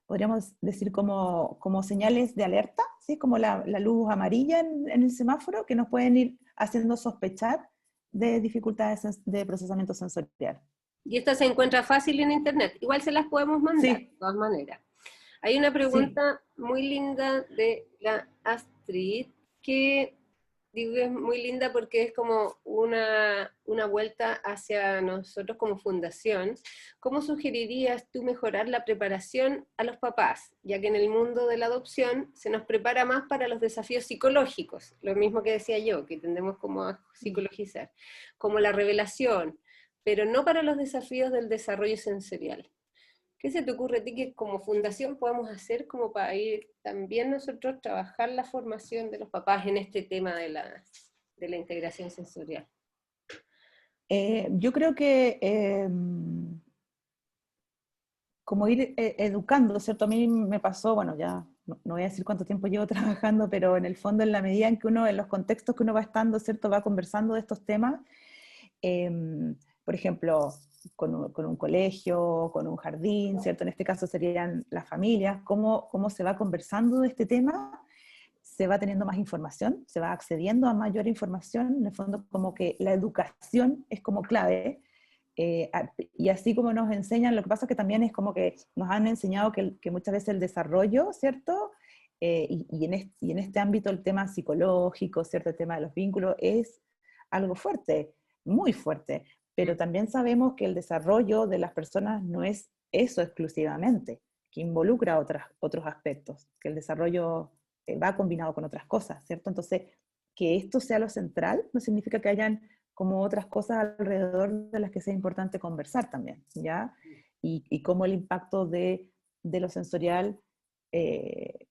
podríamos decir, como señales de alerta, ¿sí? Como la luz amarilla en el semáforo, que nos pueden ir haciendo sospechar de dificultades de procesamiento sensorial.
Y esto se encuentra fácil en internet. Igual se las podemos mandar, de
Sí,
todas maneras. Hay una
sí.
pregunta muy linda de la Astrid, que digo que es muy linda porque es como una vuelta hacia nosotros como fundación. ¿Cómo sugerirías tú mejorar la preparación a los papás? Ya que en el mundo de la adopción se nos prepara más para los desafíos psicológicos, lo mismo que decía yo, que tendemos como a psicologizar, como la revelación, pero no para los desafíos del desarrollo sensorial. ¿Qué se te ocurre a ti que como fundación podemos hacer como para ir también nosotros trabajar la formación de los papás en este tema de la integración sensorial?
Yo creo que como ir educando, ¿cierto? A mí me pasó, bueno, ya no voy a decir cuánto tiempo llevo trabajando, pero en el fondo, en la medida en que uno, en los contextos que uno va estando, ¿cierto? Va conversando de estos temas, por ejemplo, con un colegio, con un jardín, ¿cierto? En este caso serían las familias, cómo se va conversando de este tema, se va teniendo más información, se va accediendo a mayor información, en el fondo como que la educación es como clave, y así como nos enseñan, lo que pasa es que también es como que nos han enseñado que muchas veces el desarrollo, ¿cierto? Y en este ámbito el tema psicológico, ¿cierto? El tema de los vínculos es algo fuerte, muy fuerte, pero también sabemos que el desarrollo de las personas no es eso exclusivamente, que involucra otros aspectos, que el desarrollo va combinado con otras cosas, ¿cierto? Entonces, que esto sea lo central no significa que hayan como otras cosas alrededor de las que sea importante conversar también, ¿ya? Y cómo el impacto de lo sensorial eh,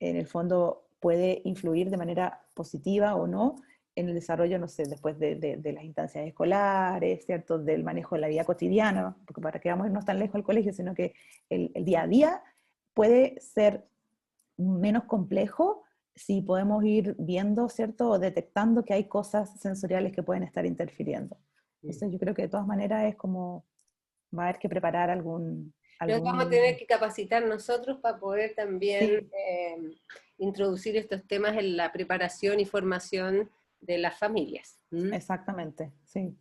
en el fondo puede influir de manera positiva o no en el desarrollo, no sé, después de las instancias escolares, ¿cierto? Del manejo de la vida cotidiana, porque para que vamos a irnos tan lejos del colegio, sino que el día a día puede ser menos complejo si podemos ir viendo, ¿cierto? O detectando que hay cosas sensoriales que pueden estar interfiriendo. Entonces yo creo que de todas maneras es como, va a haber que preparar
Nos vamos a tener
algún,
que capacitar nosotros para poder también
sí,
introducir estos temas en la preparación y formación de las familias. ¿Mm?
exactamente, sí.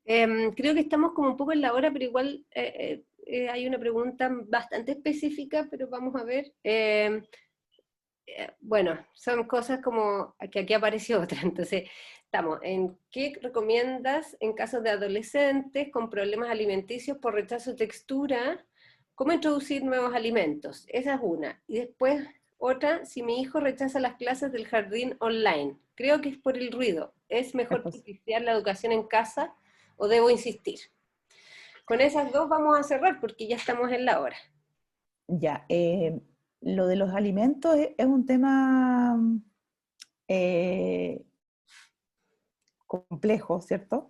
Creo que estamos como un poco en la hora, pero igual hay una pregunta bastante específica, pero vamos a ver. Bueno, son cosas como que aquí apareció otra, entonces estamos en ¿qué recomiendas en casos de adolescentes con problemas alimenticios por rechazo de textura? ¿Cómo introducir nuevos alimentos? Esa es una. Y después otra, si mi hijo rechaza las clases del jardín online, creo que es por el ruido. ¿Es
Es
mejor
pos-
propiciar la educación en casa o debo insistir? Con esas dos vamos a cerrar porque ya estamos en la hora.
ya, lo de los alimentos es un tema eh, complejo, ¿cierto?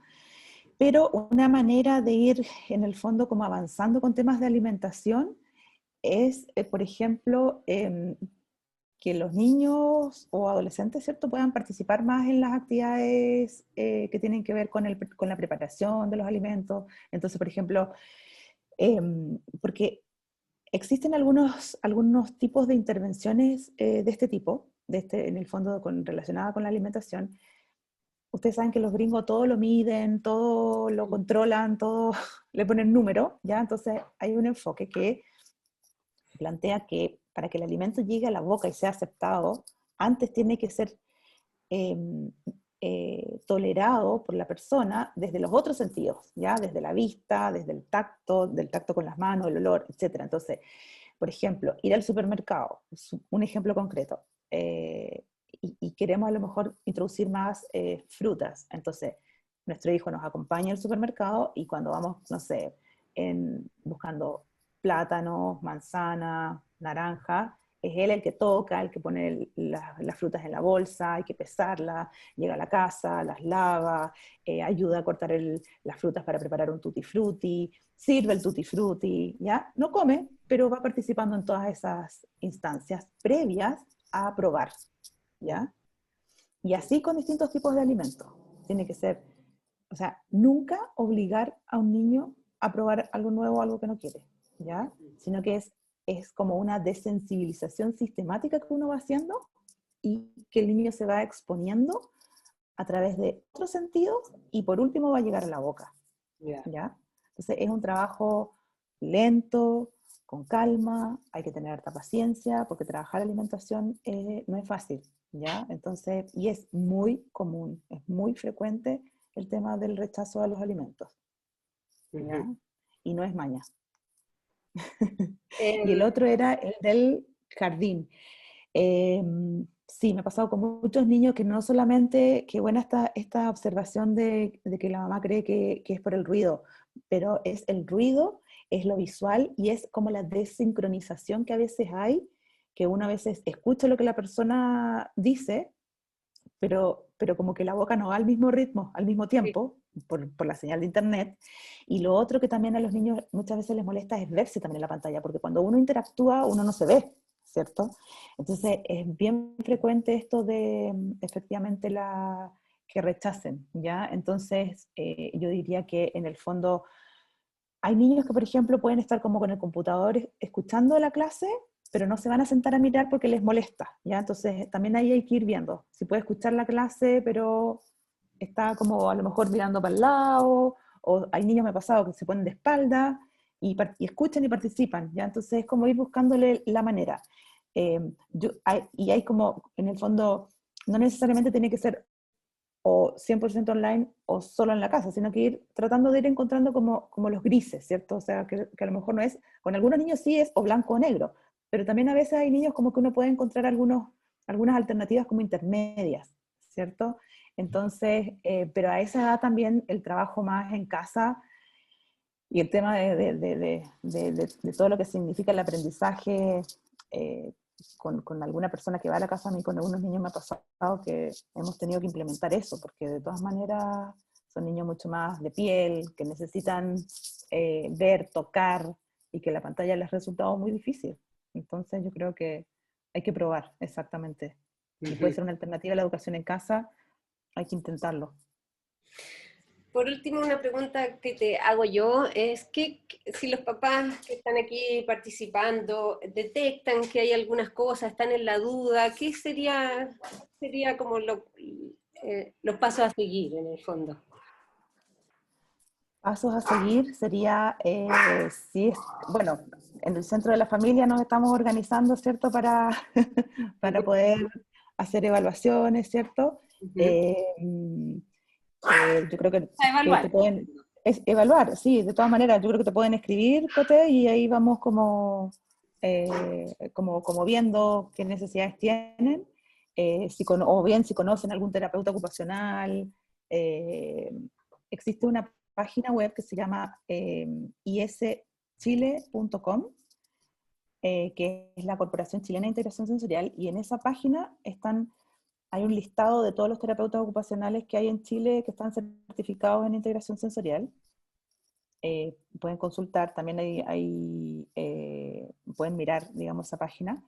Pero una manera de ir en el fondo como avanzando con temas de alimentación es, por ejemplo, que los niños o adolescentes, ¿cierto?, puedan participar más en las actividades que tienen que ver con la preparación de los alimentos. Entonces, por ejemplo, porque existen algunos tipos de intervenciones de este tipo, en el fondo relacionada con la alimentación. Ustedes saben que los gringos todo lo miden, todo lo controlan, todo le ponen número, ¿ya? Entonces hay un enfoque que plantea que para que el alimento llegue a la boca y sea aceptado, antes tiene que ser eh, tolerado por la persona desde los otros sentidos, ¿ya? Desde la vista, desde el tacto, del tacto con las manos, el olor, etc. Entonces, por ejemplo, ir al supermercado, un ejemplo concreto, y queremos a lo mejor introducir más frutas. Entonces, nuestro hijo nos acompaña al supermercado y cuando vamos, no sé, buscando plátanos, manzana, naranja, es él el que toca, el que pone las frutas en la bolsa, hay que pesarlas, llega a la casa, las lava, ayuda a cortar las frutas para preparar un tutti frutti, sirve el tutti frutti, ¿ya? No come, pero va participando en todas esas instancias previas a probar, ¿ya? Y así con distintos tipos de alimentos. Tiene que ser, o sea, nunca obligar a un niño a probar algo nuevo, algo que no quiere, ¿ya? Sino que es como una desensibilización sistemática que uno va haciendo y que el niño se va exponiendo a través de otros sentidos y por último va a llegar a la boca, ¿ya? Entonces es un trabajo lento, con calma, hay que tener harta paciencia, porque trabajar alimentación no es fácil, ¿ya? Entonces, y es muy común, es muy frecuente el tema del rechazo a los alimentos, ¿ya? Y no es maña. Y el otro era el del jardín. Sí, me ha pasado con muchos niños que no solamente, que buena esta observación de que la mamá cree que es por el ruido, pero es el ruido, es lo visual y es como la desincronización que a veces hay, que uno a veces escucha lo que la persona dice, pero como que la boca no va al mismo ritmo, al mismo tiempo, por la señal de internet. Y lo otro que también a los niños muchas veces les molesta es verse también en la pantalla, porque cuando uno interactúa, uno no se ve, ¿cierto? Entonces es bien frecuente esto de efectivamente que rechacen, ¿ya? Entonces yo diría que en el fondo hay niños que, por ejemplo, pueden estar como con el computador escuchando la clase, pero no se van a sentar a mirar porque les molesta, ¿ya? Entonces también ahí hay que ir viendo. Si puede escuchar la clase, pero está como a lo mejor mirando para el lado, o hay niños, me ha pasado, que se ponen de espalda y escuchan y participan, ¿ya? Entonces es como ir buscándole la manera. Y hay como, en el fondo, no necesariamente tiene que ser o 100% online o solo en la casa, sino que ir tratando de ir encontrando como los grises, ¿cierto? O sea, que a lo mejor no es, con algunos niños sí es o blanco o negro, pero también a veces hay niños como que uno puede encontrar algunas alternativas como intermedias, ¿cierto? Entonces, pero a esa edad también el trabajo más en casa y el tema de todo lo que significa el aprendizaje con alguna persona que va a la casa, a mí con algunos niños me ha pasado que hemos tenido que implementar eso, porque de todas maneras son niños mucho más de piel, que necesitan ver, tocar, y que la pantalla les ha resultado muy difícil. Entonces yo creo que hay que probar, exactamente. Si puede ser una alternativa a la educación en casa, hay que intentarlo.
Por último, una pregunta que te hago yo es que si los papás que están aquí participando detectan que hay algunas cosas, están en la duda, ¿qué sería como los pasos a seguir en el fondo?
Pasos a seguir sería, bueno, en el centro de la familia nos estamos organizando, ¿cierto? Para poder hacer evaluaciones, ¿cierto? Yo creo
A
que
evaluar.
te pueden evaluar, sí, de todas maneras, yo creo que te pueden escribir, Cote, y ahí vamos como viendo qué necesidades tienen, o bien si conocen algún terapeuta ocupacional. Existe una página web que se llama ischile.com, que es la Corporación Chilena de Integración Sensorial, y en esa página hay un listado de todos los terapeutas ocupacionales que hay en Chile que están certificados en integración sensorial. Pueden consultar, también pueden mirar, digamos, esa página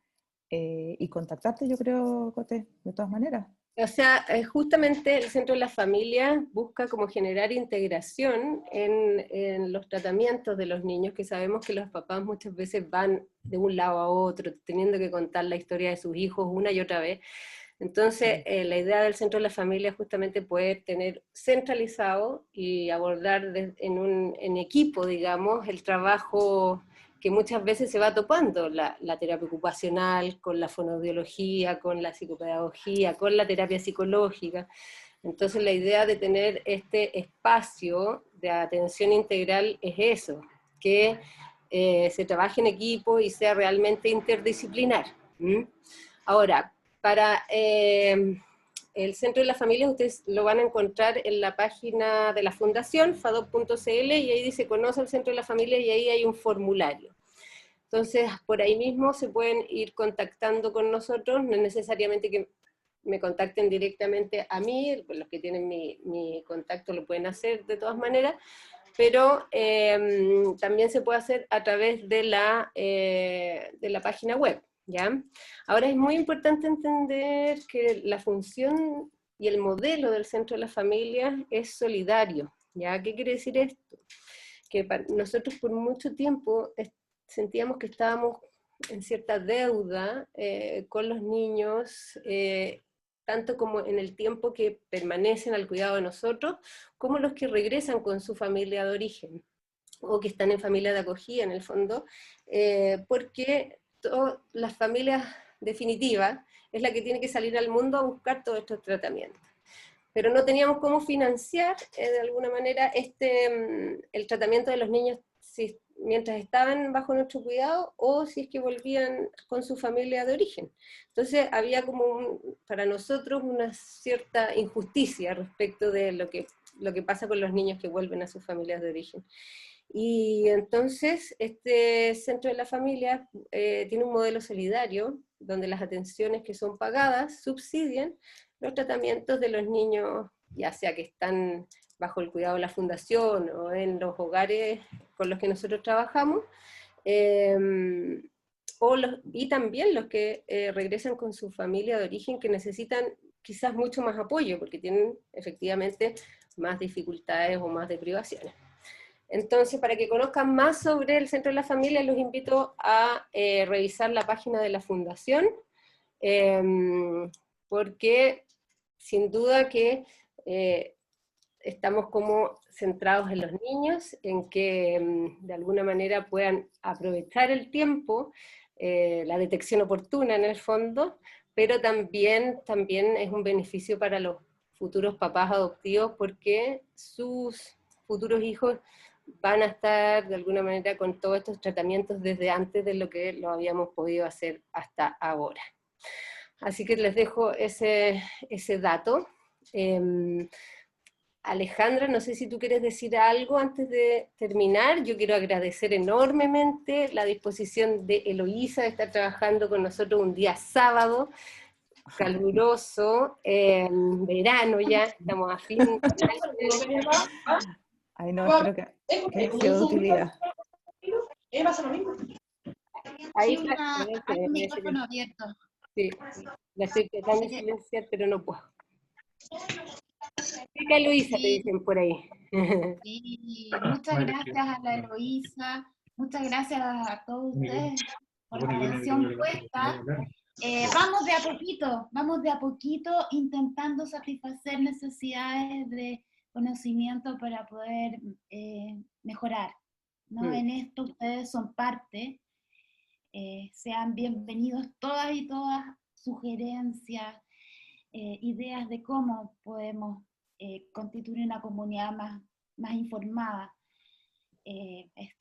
y contactarte, yo creo, Cote, de todas maneras.
O sea, justamente el Centro de la Familia busca como generar integración en los tratamientos de los niños, que sabemos que los papás muchas veces van de un lado a otro, teniendo que contar la historia de sus hijos una y otra vez. Entonces, la idea del Centro de la Familia es justamente poder tener centralizado y abordar en equipo, digamos, el trabajo que muchas veces se va topando, la terapia ocupacional, con la fonoaudiología, con la psicopedagogía, con la terapia psicológica. Entonces la idea de tener este espacio de atención integral es eso, que se trabaje en equipo y sea realmente interdisciplinar. ¿Mm? Ahora, Para el Centro de la Familia ustedes lo van a encontrar en la página de la Fundación, fadop.cl, y ahí dice Conoce el Centro de la Familia, y ahí hay un formulario. Entonces, por ahí mismo se pueden ir contactando con nosotros, no es necesariamente que me contacten directamente a mí, los que tienen mi contacto lo pueden hacer de todas maneras, pero también se puede hacer a través de la página web, ¿ya? Ahora es muy importante entender que la función y el modelo del Centro de la Familia es solidario, ¿ya? ¿Qué quiere decir esto? Que nosotros por mucho tiempo sentíamos que estábamos en cierta deuda con los niños, tanto como en el tiempo que permanecen al cuidado de nosotros, como los que regresan con su familia de origen, o que están en familia de acogida en el fondo, porque la familia definitiva es la que tiene que salir al mundo a buscar todos estos tratamientos. Pero no teníamos cómo financiar de alguna manera el tratamiento de los niños mientras estaban bajo nuestro cuidado, o si es que volvían con su familia de origen. Entonces había como para nosotros una cierta injusticia respecto de lo que pasa con los niños que vuelven a sus familias de origen. Y entonces este Centro de la Familia tiene un modelo solidario, donde las atenciones que son pagadas subsidian los tratamientos de los niños, ya sea que están bajo el cuidado de la fundación o en los hogares con los que nosotros trabajamos, y también los que regresan con su familia de origen, que necesitan quizás mucho más apoyo, porque tienen efectivamente más dificultades o más deprivaciones. Entonces, para que conozcan más sobre el Centro de la Familia, los invito a revisar la página de la Fundación, porque sin duda que estamos como centrados en los niños, en que de alguna manera puedan aprovechar el tiempo, la detección oportuna en el fondo, pero también es un beneficio para los futuros papás adoptivos, porque sus futuros hijos van a estar de alguna manera con todos estos tratamientos desde antes de lo que lo habíamos podido hacer hasta ahora. Así que les dejo ese dato. Alejandra, no sé si tú quieres decir algo antes de terminar. Yo quiero agradecer enormemente la disposición de Eloísa de estar trabajando con nosotros un día sábado, caluroso, verano ya, estamos a fin.
Ay, no, espero que haya sido de utilidad.
Ahí
Sí,
está.
hay un micrófono abierto.
Sí, la estoy tratando de silenciar, pero no puedo. Chica Luisa, te dicen por ahí.
Sí, muchas gracias a la Eloísa, muchas gracias a todos ustedes por la atención puesta. Vamos de a poquito intentando satisfacer necesidades de conocimiento para poder mejorar, ¿no? En esto ustedes son parte, sean bienvenidos todas y todas, sugerencias, ideas de cómo podemos constituir una comunidad más informada.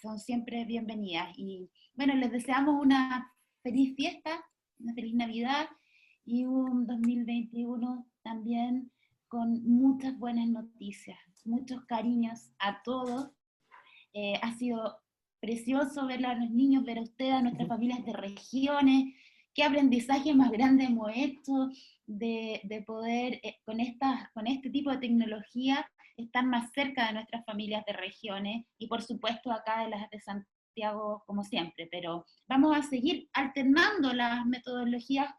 Son siempre bienvenidas. Y bueno, les deseamos una feliz fiesta, una feliz Navidad y un 2021 también con muchas buenas noticias, muchos cariños a todos. Ha sido precioso ver a los niños, ver a ustedes, a nuestras familias de regiones. Qué aprendizaje más grande hemos hecho de poder, con este tipo de tecnología, estar más cerca de nuestras familias de regiones, y por supuesto acá de las de Santiago como siempre, pero vamos a seguir alternando las metodologías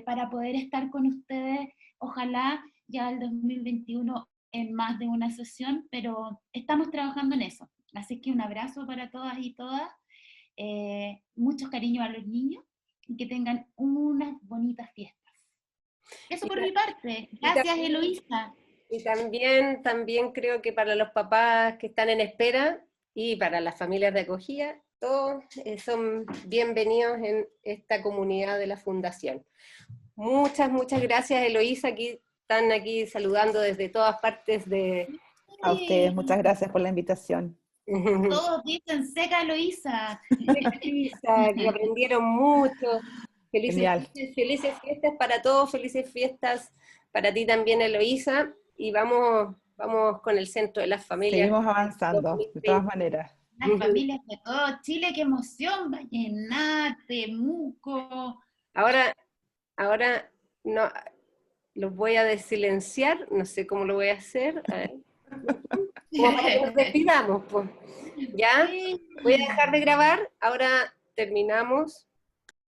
para poder estar con ustedes, ojalá ya el 2021 en más de una sesión, pero estamos trabajando en eso. Así que un abrazo para todas y todas, muchos cariños a los niños, y que tengan unas bonitas fiestas. Eso por mi parte. Gracias, Eloísa.
Y también creo que para los papás que están en espera y para las familias de acogida, todos son bienvenidos en esta comunidad de la Fundación. Muchas gracias, Eloísa, están aquí saludando desde todas partes de...
A ustedes, muchas gracias por la invitación.
Todos dicen seca Eloísa.
Eloísa, que aprendieron mucho.
Genial.
Felices fiestas para todos, felices fiestas para ti también, Eloísa, y vamos con el centro de las familias
Seguimos avanzando, de todas
2020.
maneras.
Las familias de todo Chile, qué emoción, Vallenar, Temuco.
Ahora, ahora no, los voy a desilenciar, no sé cómo lo voy a hacer, a ver. Como para que nos despidamos, pues. ¿Ya?
Sí.
Voy a dejar de grabar, ahora terminamos